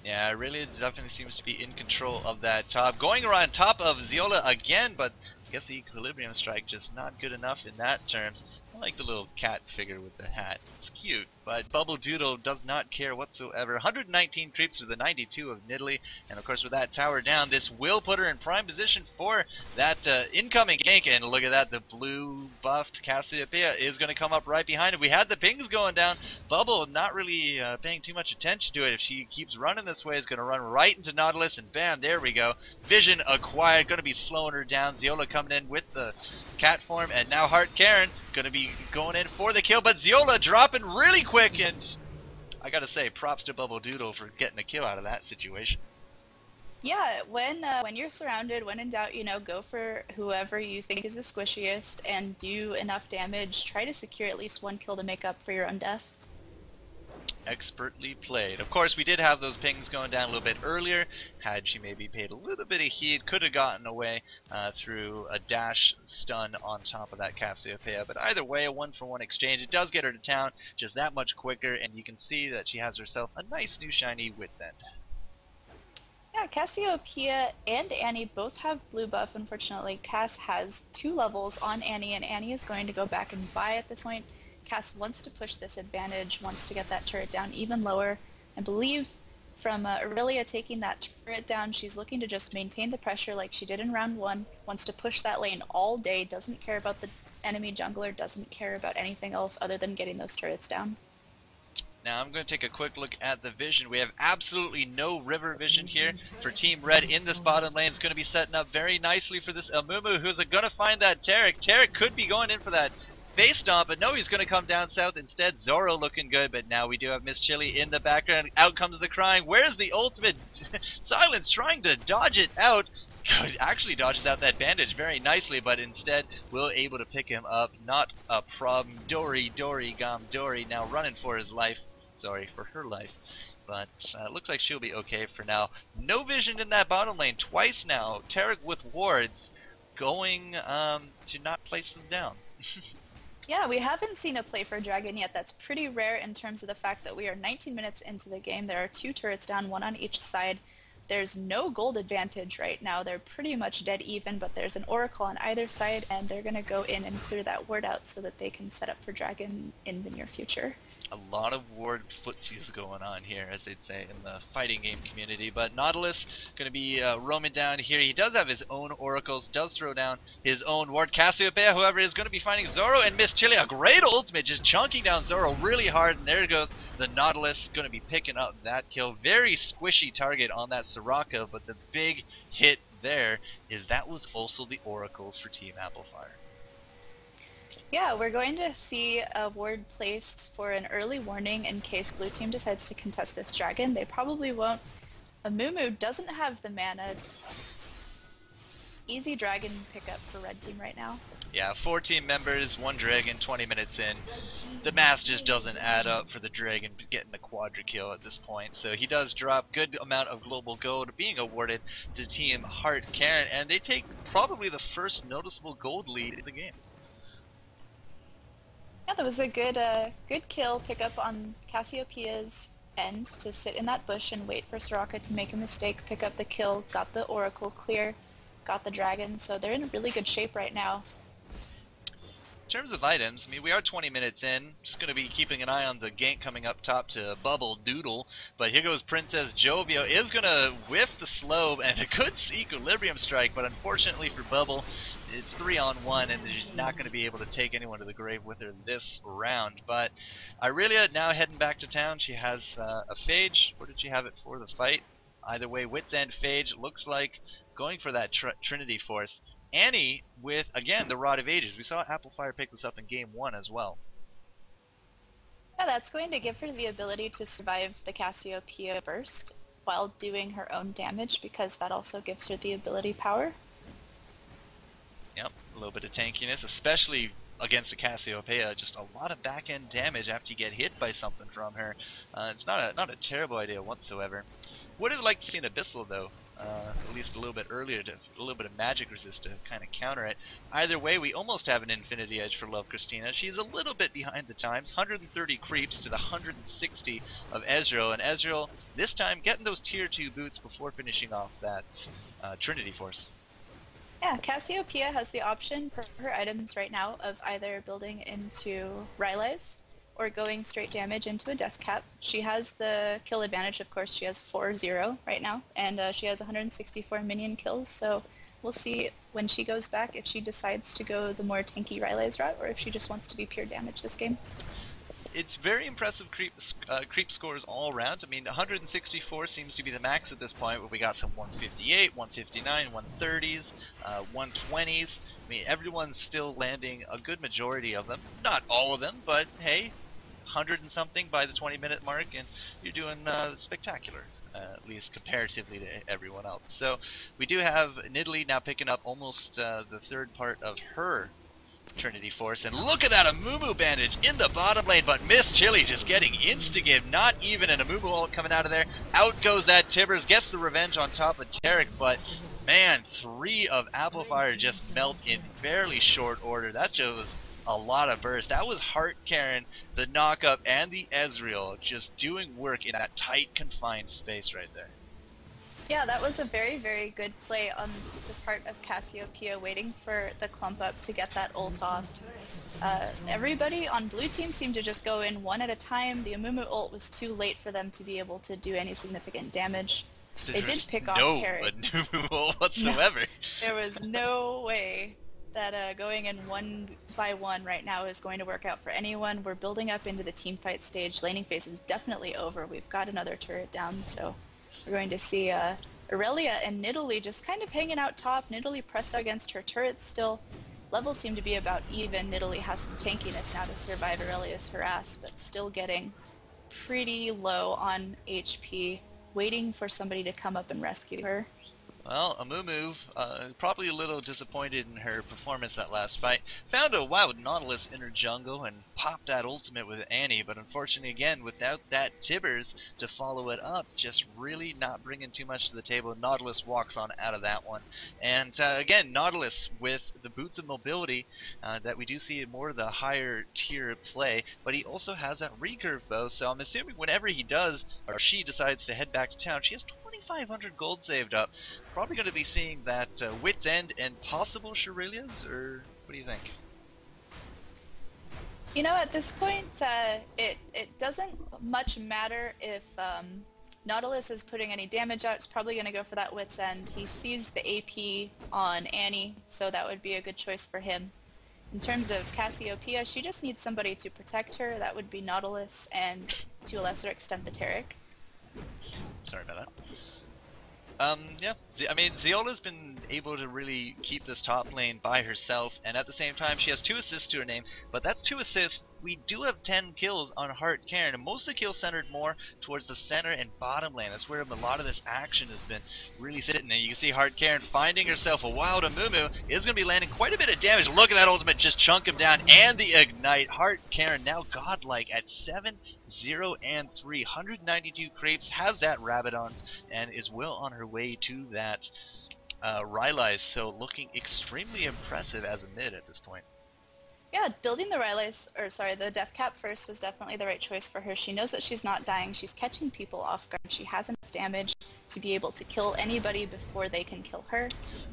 S1: Yeah, really definitely seems to be in control of that top. Going around top of Ziola again, but I guess the Equilibrium Strike just not good enough in that terms. I like the little cat figure with the hat. It's cute, but Bubble Doodle does not care whatsoever. 119 creeps to the 92 of Nidalee, and of course with that tower down, this will put her in prime position for that incoming gank. And look at that, the blue buffed Cassiopeia is going to come up right behind it. We had the pings going down. Bubble not really paying too much attention to it. If she keeps running this way, it's going to run right into Nautilus, and bam, there we go. Vision acquired, going to be slowing her down. Ziola coming in with the cat form, and now HeartKaren gonna be going in for the kill, but Ziola dropping really quick, and I gotta say, props to Bubble Doodle for getting a kill out of that situation.
S2: Yeah, when you're surrounded, when in doubt, go for whoever you think is the squishiest and do enough damage. Try to secure at least one kill to make up for your own death.
S1: Expertly played. Of course, we did have those pings going down a little bit earlier. Had she maybe paid a little bit of heed, could have gotten away through a dash stun on top of that Cassiopeia. But either way, a 1-for-1 exchange. It does get her to town just that much quicker, and you can see that she has herself a nice new shiny Wits End.
S2: Yeah, Cassiopeia and Annie both have blue buff. Unfortunately, Cass has 2 levels on Annie, and Annie is going to go back and buy at this point. Cass wants to push this advantage, wants to get that turret down even lower. I believe from Aurelia taking that turret down, she's looking to just maintain the pressure like she did in round 1, wants to push that lane all day, doesn't care about the enemy jungler, doesn't care about anything else other than getting those turrets down.
S1: Now I'm going to take a quick look at the vision. We have absolutely no river vision here for Team Red in this bottom lane. It's going to be setting up very nicely for this Amumu, who's going to find that Taric. Taric could be going in for that face stomp, but no, he's going to come down south instead. Zoro looking good, but now we do have Miss Chili in the background. Out comes the crying. Where's the ultimate? Silence trying to dodge it out. Actually dodges out that bandage very nicely, but instead we're able to pick him up. Not a problem. Dory Gom Dory now running for his life. Sorry, for her life. But looks like she'll be okay for now. No vision in that bottom lane twice now. Taric with wards going to not place them down.
S2: Yeah, we haven't seen a play for Dragon yet. That's pretty rare in terms of the fact that we are 19 minutes into the game. There are 2 turrets down, 1 on each side. There's no gold advantage right now. They're pretty much dead even, but there's an Oracle on either side, and they're going to go in and clear that ward out so that they can set up for Dragon in the near future.
S1: A lot of ward footsies going on here, as they'd say in the fighting game community. But Nautilus going to be roaming down here. He does have his own oracles, does throw down his own ward. Cassiopeia, however, is going to be finding Zoro and Miss Chili. A great ultimate, just chunking down Zoro really hard. And there goes the Nautilus, going to be picking up that kill. Very squishy target on that Soraka, but the big hit there is that was also the oracles for Team Applefire.
S2: Yeah, we're going to see a ward placed for an early warning in case blue team decides to contest this dragon. They probably won't. Amumu doesn't have the mana. Easy dragon pickup for red team right now.
S1: Yeah, 4 team members, 1 dragon, 20 minutes in. The math just doesn't add up for the dragon getting the quadra kill at this point. So he does drop good amount of global gold being awarded to Team HeartKaren, and they take probably the first noticeable gold lead in the game.
S2: Yeah, that was a good kill pickup on Cassiopeia's end to sit in that bush and wait for Soraka to make a mistake, pick up the kill, got the Oracle clear, got the dragon, so they're in really good shape right now.
S1: In terms of items, I mean, we are 20 minutes in. Just going to be keeping an eye on the gank coming up top to Bubble Doodle. But here goes Princess Jovio. Is going to whiff the slow and a good equilibrium strike. But unfortunately for Bubble, it's 3-on-1 and she's not going to be able to take anyone to the grave with her this round. But Aurelia now heading back to town. She has a Phage. Where did she have it for the fight? Either way, Wits End Phage looks like going for that Trinity Force. Annie with, again, the Rod of Ages. We saw Applefire pick this up in Game 1 as well.
S2: Yeah, that's going to give her the ability to survive the Cassiopeia burst while doing her own damage, because that also gives her the ability power.
S1: Yep, a little bit of tankiness, especially against a Cassiopeia. Just a lot of back-end damage after you get hit by something from her. It's not a terrible idea whatsoever. Would have liked to see an Abyssal, though. At least a little bit earlier, to a little bit of magic resist to kind of counter it. Either way, we almost have an Infinity Edge for Love Christina. She's a little bit behind the times, 130 creeps to the 160 of Ezreal, and Ezreal this time getting those tier 2 boots before finishing off that Trinity Force.
S2: Yeah, Cassiopeia has the option for her items right now of either building into Rylai's or going straight damage into a death cap. She has the kill advantage, of course. She has 4-0 right now, and she has 164 minion kills, so we'll see when she goes back if she decides to go the more tanky Rylai's route or if she just wants to be pure damage this game.
S1: it's very impressive creep scores all around. I mean, 164 seems to be the max at this point, but we got some 158, 159, 130s, 120s. I mean, everyone's still landing a good majority of them. Not all of them, but hey, 100 and something by the 20-minute mark, and you're doing spectacular. At least comparatively to everyone else. So we do have Nidalee now picking up almost the third part of her Trinity Force, and look at that Amumu bandage in the bottom lane, but Miss Chili just getting insta-give, not even an Amumu ult coming out of there. Out goes that Tibbers, gets the revenge on top of Tarek, but man, 3 of Applefire just melt in fairly short order. That shows a lot of burst. That was HeartKaren, the knockup, and the Ezreal just doing work in that tight, confined space right there.
S2: Yeah, that was a very, very good play on the part of Cassiopeia, waiting for the clump up to get that ult off. Everybody on blue team seemed to just go in one at a time. The Amumu ult was too late for them to be able to do any significant damage. They did pick off Tarek.
S1: No Amumu ult whatsoever.
S2: No, there was no way that going in one by one right now is going to work out for anyone. We're building up into the team fight stage. Laning phase is definitely over. We've got another turret down, so we're going to see Aurelia and Nidalee just kind of hanging out top. Nidalee pressed against her turrets still. Levels seem to be about even. Nidalee has some tankiness now to survive Aurelia's harass, but still getting pretty low on HP, waiting for somebody to come up and rescue her.
S1: Well, Amumu, probably a little disappointed in her performance that last fight. Found a wild Nautilus in her jungle and popped that ultimate with Annie, but unfortunately, again, without that Tibbers to follow it up, just really not bringing too much to the table. Nautilus walks on out of that one. And again, Nautilus with the boots of mobility that we do see in more of the higher tier play, but he also has that recurve bow, so I'm assuming whenever he does, or she decides to head back to town, she has 2,500 gold saved up. Probably going to be seeing that Wit's End and possible Shurelias, or what do you think?
S2: You know, at this point, it doesn't much matter if Nautilus is putting any damage out. It's probably going to go for that Wit's End. He sees the AP on Annie, so that would be a good choice for him. In terms of Cassiopeia, she just needs somebody to protect her. That would be Nautilus and, to a lesser extent, the Tarek.
S1: Sorry about that. Yeah, I mean, Zeola's been able to really keep this top lane by herself, and at the same time, she has 2 assists to her name, but that's 2 assists. We do have 10 kills on HeartKaren, and most of the kills centered more towards the center and bottom lane. That's where a lot of this action has been really sitting. And you can see HeartKaren finding herself a wild Amumu is going to be landing quite a bit of damage. Look at that ultimate, just chunk him down, and the ignite. HeartKaren now godlike at 7, 0, and 3. 192 creeps, has that Rabadons, and is well on her way to that Rylai's, so looking extremely impressive as a mid at this point.
S2: Yeah, building the the death cap first was definitely the right choice for her. She knows that she's not dying. She's catching people off guard. She has enough damage to be able to kill anybody before they can kill her.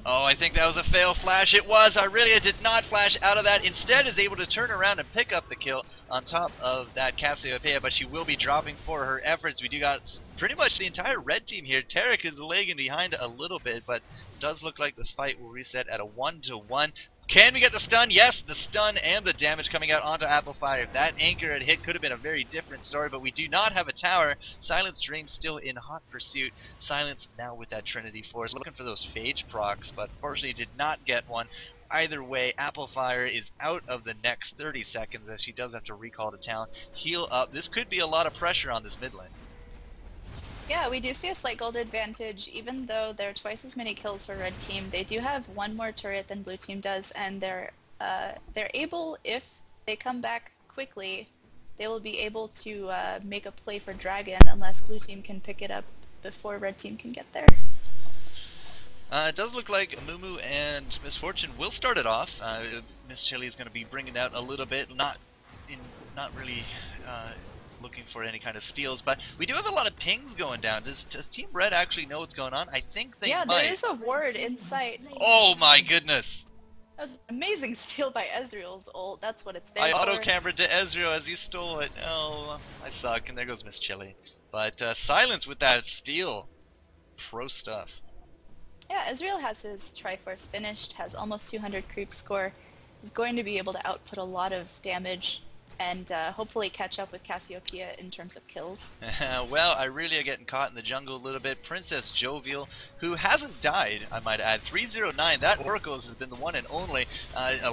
S1: Oh, I think that was a fail flash. It was. Aurelia did not flash out of that. Instead is able to turn around and pick up the kill on top of that Cassiopeia, but she will be dropping for her efforts. We do got pretty much the entire red team here. Tarek is lagging behind a little bit, but it does look like the fight will reset at a 1-1. Can we get the stun? Yes, the stun and the damage coming out onto Applefire. If that anchor had hit, could have been a very different story, but we do not have a tower. Silence Dream still in hot pursuit. Silence now with that Trinity Force, looking for those Phage procs, but fortunately did not get one. Either way, Applefire is out of the next 30 seconds as she does have to recall to town. Heal up. This could be a lot of pressure on this mid lane.
S2: Yeah, we do see a slight gold advantage. Even though there are twice as many kills for red team, they do have one more turret than blue team does, and they're able, if they come back quickly, they will be able to make a play for Dragon unless blue team can pick it up before red team can get there.
S1: It does look like Mumu and Miss Fortune will start it off. Miss Chili is going to be bringing out a little bit, not really looking for any kind of steals, but we do have a lot of pings going down. Does Team Red actually know what's going on? I think they might.
S2: Yeah, there is a ward in sight.
S1: Oh my goodness!
S2: That was an amazing steal by Ezreal's ult. That's what it's there
S1: I
S2: for.
S1: auto-cambered to Ezreal as he stole it. Oh, I suck, and there goes Miss Chili. But Silence with that steal. Pro stuff.
S2: Yeah, Ezreal has his Triforce finished, has almost 200 creep score. He's going to be able to output a lot of damage and hopefully catch up with Cassiopeia in terms of kills.
S1: Well, Irelia getting caught in the jungle a little bit. Princess Jovial, who hasn't died, I might add. 309, that Oracles has been the one and only.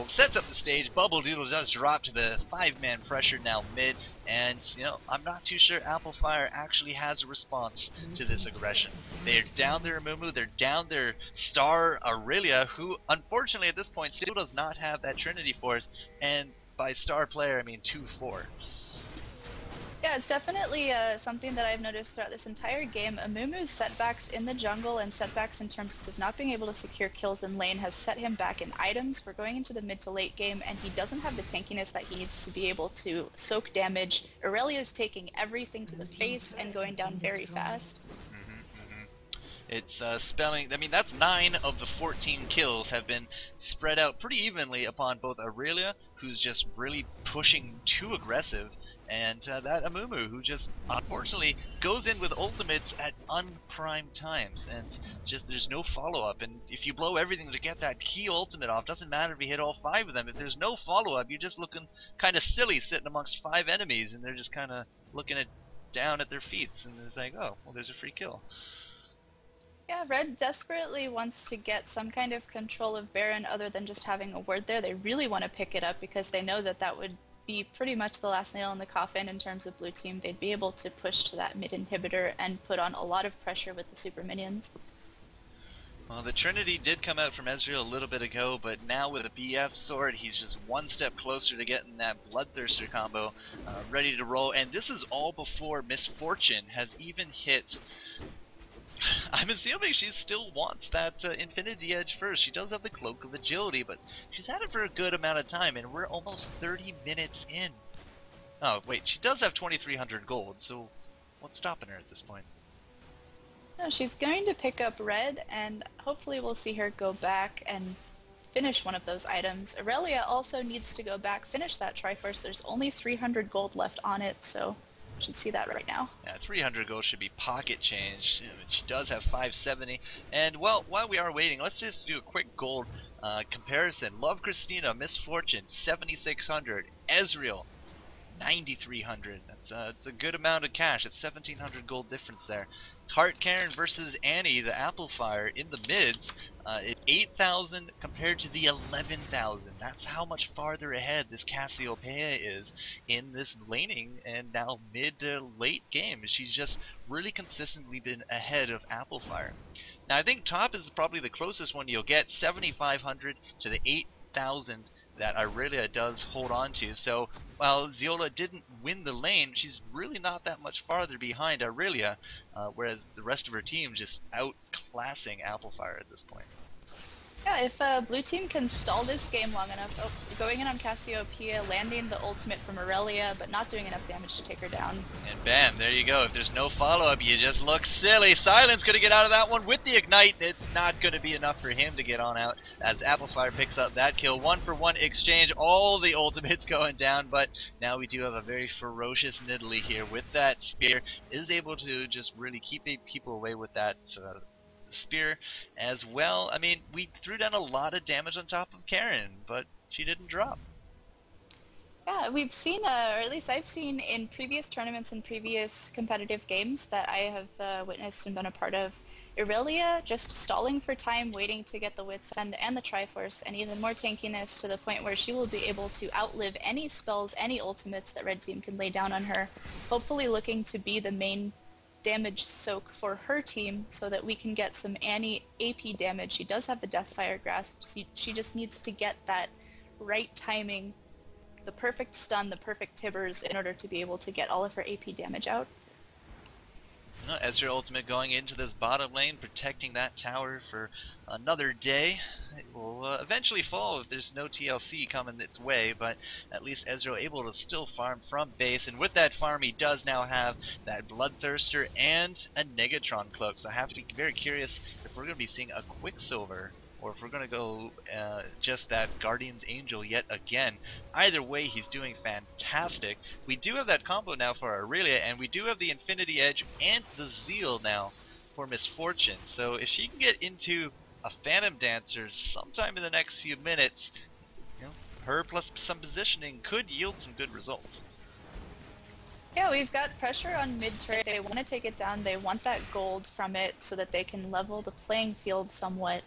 S1: Sets up the stage. Bubble Doodle does drop to the 5-man pressure now mid. And, you know, I'm not too sure Applefire actually has a response to this aggression. They're down their Amumu, they're down their star Irelia, who unfortunately at this point still does not have that Trinity Force. And by star player, I mean 2-4.
S2: Yeah, it's definitely something that I've noticed throughout this entire game. Amumu's setbacks in the jungle and setbacks in terms of not being able to secure kills in lane has set him back in items. We're going into the mid to late game, and he doesn't have the tankiness that he needs to be able to soak damage. Irelia's taking everything to the face and going down very fast.
S1: It's spelling, I mean, that's 9 of the 14 kills have been spread out pretty evenly upon both Irelia, who's just really pushing too aggressive, and that Amumu, who just unfortunately goes in with ultimates at unprimed times, and just there's no follow-up. And if you blow everything to get that key ultimate off, doesn't matter if you hit all 5 of them. If there's no follow-up, you're just looking kind of silly sitting amongst 5 enemies, and they're just kind of looking down at their feet, and it's like, oh, well, there's a free kill.
S2: Yeah, Red desperately wants to get some kind of control of Baron other than just having a ward there. They really want to pick it up because they know that that would be pretty much the last nail in the coffin in terms of blue team. They'd be able to push to that mid inhibitor and put on a lot of pressure with the super minions.
S1: Well, the Trinity did come out from Ezreal a little bit ago, but now with a BF sword, he's just one step closer to getting that Bloodthirster combo ready to roll. And this is all before Misfortune has even hit. I'm assuming she still wants that Infinity Edge first. She does have the Cloak of Agility, but she's had it for a good amount of time, and we're almost 30 minutes in. Oh, wait, she does have 2,300 gold, so what's stopping her at this point?
S2: No, she's going to pick up Red, and hopefully we'll see her go back and finish one of those items. Irelia also needs to go back, finish that Triforce. There's only 300 gold left on it, so should see that right now.
S1: Yeah, 300 gold should be pocket change. She does have 570. And, well, while we are waiting, let's just do a quick gold comparison. Love Christina, Misfortune, 7,600. Ezreal, 9,300. That's a good amount of cash. It's 1,700 gold difference there. HeartKaren versus Annie, the Applefire, in the mids. It's 8,000 compared to the 11,000. That's how much farther ahead this Cassiopeia is in this laning and now mid to late game. She's just really consistently been ahead of Applefire. Now I think top is probably the closest one you'll get, 7,500 to the 8,000 that Irelia does hold on to. So while Ziola didn't win the lane, she's really not that much farther behind Irelia, whereas the rest of her team just outclassing Applefire at this point.
S2: Yeah, if blue team can stall this game long enough, going in on Cassiopeia, landing the ultimate from Irelia, but not doing enough damage to take her down.
S1: And bam, there you go. If there's no follow-up, you just look silly. Silence going to get out of that one with the Ignite. It's not going to be enough for him to get on out as Applefire picks up that kill. 1-for-1 exchange, all the ultimates going down, but now we do have a very ferocious Nidalee here with that spear. Is able to just really keep people away with that spear as well. I mean, we threw down a lot of damage on top of Karen, but she didn't drop.
S2: Yeah, we've seen, or at least I've seen in previous tournaments and previous competitive games that I have witnessed and been a part of, Irelia just stalling for time, waiting to get the Wits and the Triforce, and even more tankiness to the point where she will be able to outlive any spells, any ultimates that red team can lay down on her, hopefully looking to be the main damage soak for her team so that we can get some Annie AP damage. She does have the Deathfire Grasp. She just needs to get that right timing, the perfect stun, the perfect Tibbers in order to be able to get all of her AP damage out.
S1: Ezreal ultimate going into this bottom lane, protecting that tower for another day. It will eventually fall if there's no TLC coming its way, but at least Ezreal able to still farm from base, and with that farm he does now have that Bloodthirster and a Negatron cloak, so I have to be very curious if we're going to be seeing a Quicksilver or if we're going to go just that Guardian's Angel yet again. Either way, he's doing fantastic. We do have that combo now for Irelia, and we do have the Infinity Edge and the Zeal now for Misfortune. So if she can get into a Phantom Dancer sometime in the next few minutes, you know, her plus some positioning could yield some good results.
S2: Yeah, we've got pressure on mid turret. They want to take it down. They want that gold from it so that they can level the playing field somewhat.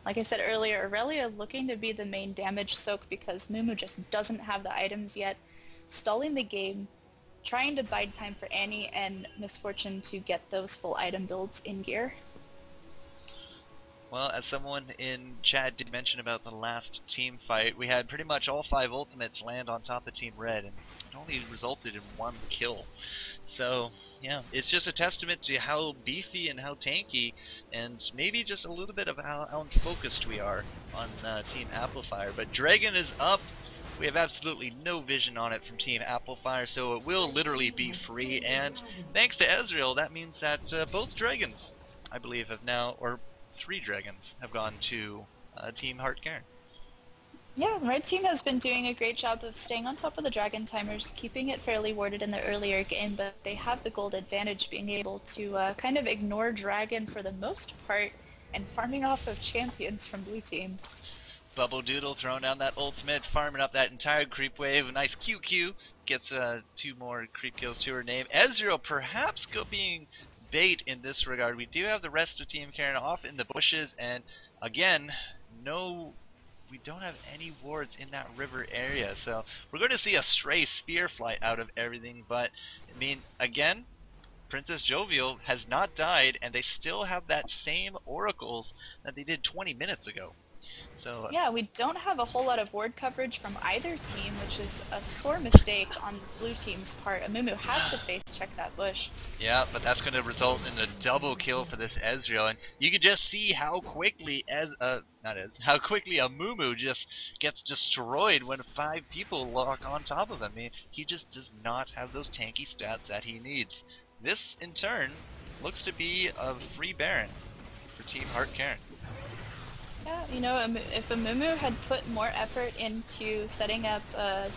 S2: Like I said earlier, Aurelia looking to be the main damage soak because Mumu just doesn't have the items yet, stalling the game, trying to bide time for Annie and Misfortune to get those full item builds in gear.
S1: Well, as someone in chat did mention about the last team fight, we had pretty much all 5 ultimates land on top of Team Red, and it only resulted in 1 kill. So, yeah, it's just a testament to how beefy and how tanky, and maybe just a little bit of how unfocused we are on Team Applefire. But Dragon is up. We have absolutely no vision on it from Team Applefire, so it will literally be free. And thanks to Ezreal, that means that both Dragons, I believe, have now, or 3 Dragons, have gone to Team HeartKaren.
S2: Yeah, Red Team has been doing a great job of staying on top of the Dragon timers, keeping it fairly warded in the earlier game, but they have the gold advantage, being able to kind of ignore Dragon for the most part and farming off of champions from Blue Team.
S1: Bubble Doodle throwing down that ultimate, farming up that entire creep wave. A nice QQ gets 2 more creep kills to her name. Ezreal perhaps being bait in this regard. We do have the rest of Team Karen off in the bushes, and again, we don't have any wards in that river area, so we're going to see a stray spear fly out of everything. But I mean, again, Princess Jovial has not died, and they still have that same oracles that they did 20 minutes ago. So
S2: yeah, we don't have a whole lot of ward coverage from either team, which is a sore mistake on Blue Team's part. Amumu has to face check that bush.
S1: Yeah, but that's going to result in a double kill for this Ezreal, and you can just see how quickly how quickly Amumu just gets destroyed when 5 people lock on top of him. I mean, he just does not have those tanky stats that he needs. This, in turn, looks to be a free Baron for Team HeartKaren.
S2: Yeah, you know, if Amumu had put more effort into setting up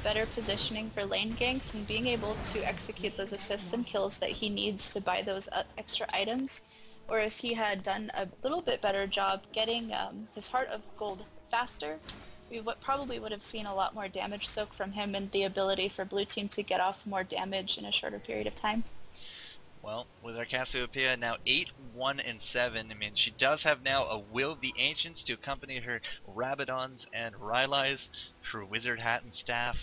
S2: better positioning for lane ganks and being able to execute those assists and kills that he needs to buy those extra items, or if he had done a little bit better job getting his Heart of Gold faster, we probably would have seen a lot more damage soak from him and the ability for Blue Team to get off more damage in a shorter period of time.
S1: Well, with our Cassiopeia now 8, 1, and 7, I mean, she does have now a Will of the Ancients to accompany her Rabadons and Rylais, her Wizard Hat and Staff.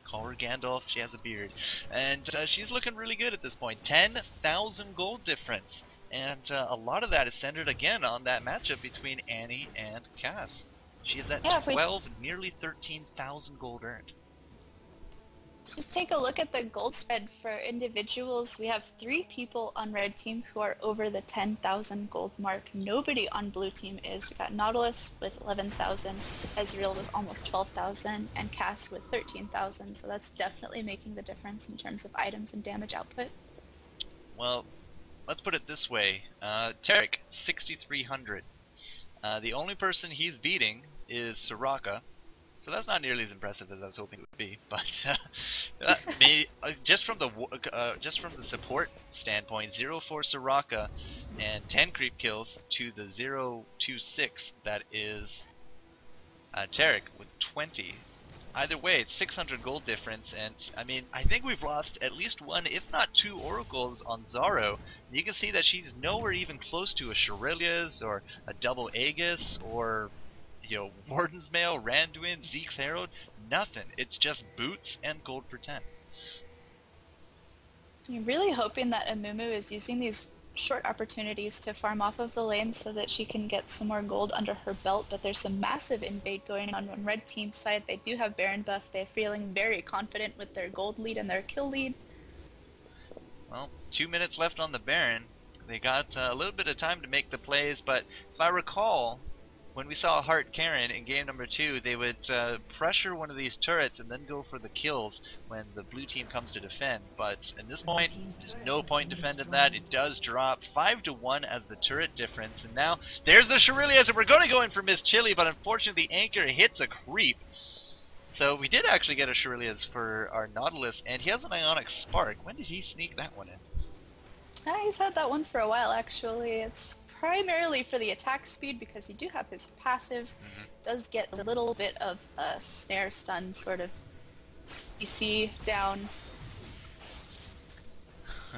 S1: Call her Gandalf, she has a beard. And she's looking really good at this point. 10,000 gold difference. And a lot of that is centered again on that matchup between Annie and Cass. She is at 12, nearly 13,000 gold earned.
S2: Just take a look at the gold spread for individuals. We have 3 people on Red Team who are over the 10,000 gold mark. Nobody on Blue Team is. We got Nautilus with 11,000, Ezreal with almost 12,000, and Cass with 13,000. So that's definitely making the difference in terms of items and damage output.
S1: Well, let's put it this way. Tarek, 6,300. The only person he's beating is Soraka. So that's not nearly as impressive as I was hoping it would be, but just from the support standpoint, 0 for Soraka and 10 creep kills to the 0-2-6 that is Tarek with 20. Either way, it's 600 gold difference, and I mean, I think we've lost at least 1, if not 2 oracles on Zaro. You can see that she's nowhere even close to a Shurelya's or a double Aegis or, you know, Warden's Mail, Randuin, Zeke's Herald, nothing. It's just boots and gold for 10.
S2: I'm really hoping that Amumu is using these short opportunities to farm off of the lane so that she can get some more gold under her belt, but there's some massive invade going on Red Team's side. They do have Baron buff. They're feeling very confident with their gold lead and their kill lead.
S1: Well, 2 minutes left on the Baron. They got a little bit of time to make the plays, but if I recall, when we saw HeartKaren in game number 2, they would pressure one of these turrets and then go for the kills when the blue team comes to defend. But at this point, there's no point defending that. It does drop 5-1 as the turret difference. And now there's the Shurelya's, and we're going to go in for Miss Chili, but unfortunately the anchor hits a creep. So we did actually get a Shurelya's for our Nautilus, and he has an Ionic Spark. When did he sneak that one in?
S2: He's had that one for a while, actually. It's primarily for the attack speed because you do have his passive. Does get a little bit of a snare stun sort of CC down.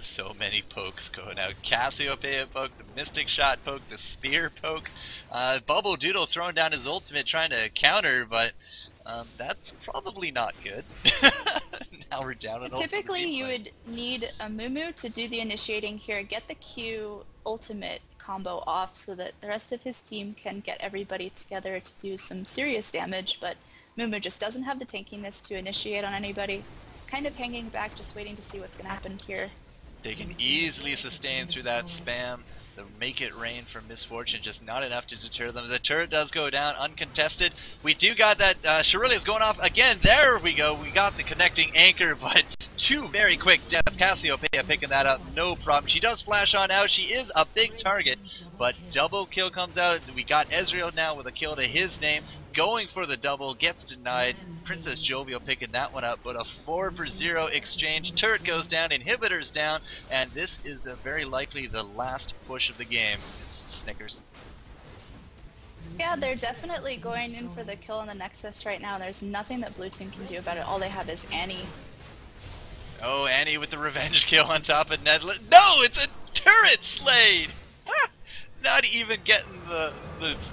S1: So many pokes going out. Cassiopeia poke, the Mystic Shot poke, the Spear poke. Bubble Doodle throwing down his ultimate trying to counter, but that's probably not good. Now we're down an
S2: Typically you would need a Mumu to do the initiating here, get the Q ultimate combo off so that the rest of his team can get everybody together to do some serious damage, but Mumu just doesn't have the tankiness to initiate on anybody. Kind of hanging back, just waiting to see what's going to happen here.
S1: They can easily sustain through that spam. The Make It Rain from Misfortune, just not enough to deter them. The turret does go down uncontested. We do got that Shirley's going off again. There we go. We got the connecting anchor, but two very quick deaths. Cassiopeia picking that up, no problem. She does flash on out. She is a big target, but double kill comes out. We got Ezreal now with a kill to his name. Going for the double, gets denied. Princess Jovial picking that one up, but a 4-for-0 exchange. Turret goes down, inhibitors down, and this is very likely the last push of the game. It's Snickers.
S2: Yeah, they're definitely going in for the kill on the Nexus right now. There's nothing that blue team can do about it. All they have is Annie.
S1: Oh, Annie with the revenge kill on top of Nedlet. No, it's a turret slayed! Not even getting the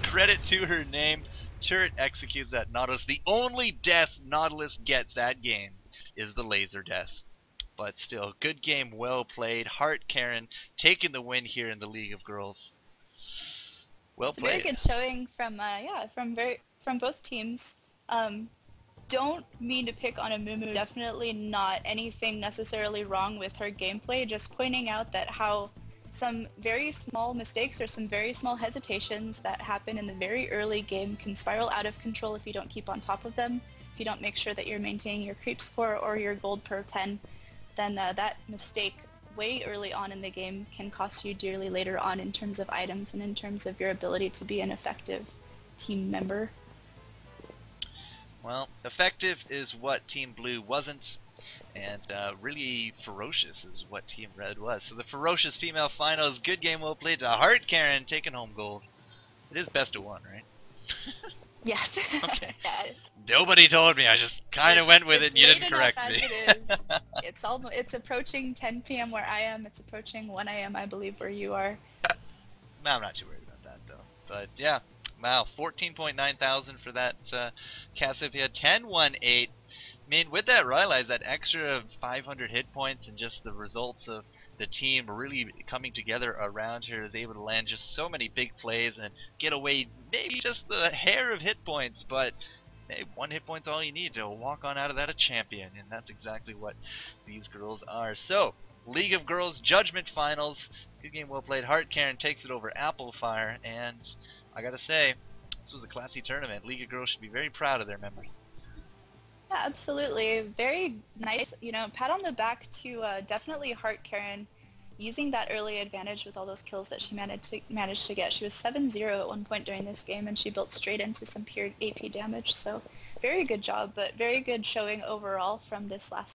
S1: credit to her name. Turret executes that Nautilus. The only death Nautilus gets that game is the laser death. But still, good game, well played. HeartKaren taking the win here in the League of Girls. Well
S2: It's
S1: played.
S2: a very good showing from from both teams. Don't mean to pick on a Mumu. Definitely not anything necessarily wrong with her gameplay. Just pointing out that how some very small mistakes or some very small hesitations that happen in the very early game can spiral out of control if you don't keep on top of them. If you don't make sure that you're maintaining your creep score or your gold per 10, then that mistake way early on in the game can cost you dearly later on in terms of items and in terms of your ability to be an effective team member.
S1: Well, effective is what Team Blue wasn't, and really ferocious is what Team Red was. So the ferocious female finals, good game, well played to HeartKaren, taking home gold. It is best of one, right?
S2: Yes.
S1: Okay.
S2: Yeah,
S1: Nobody told me. I just kind of went with it, and you didn't correct me.
S2: It is. It's approaching 10 p.m. where I am. It's approaching 1 a.m. I believe where you are.
S1: No, I'm not too worried about that though. But yeah, wow, 14.9 thousand for that Cassiopeia, 10-1-8. I mean, with that, realize that extra 500 hit points and just the results of the team really coming together around her is able to land just so many big plays and get away maybe just the hair of hit points, but hey, 1 hit point's all you need to walk on out of that a champion, and that's exactly what these girls are. So, League of Girls Judgement Finals, good game, well played. HeartKaren takes it over Applefire, and I gotta say, this was a classy tournament. League of Girls should be very proud of their members.
S2: Yeah, absolutely. Very nice, pat on the back to definitely HeartKaren using that early advantage with all those kills that she managed to get. She was 7-0 at one point during this game, and she built straight into some pure AP damage. So very good job, but very good showing overall from this last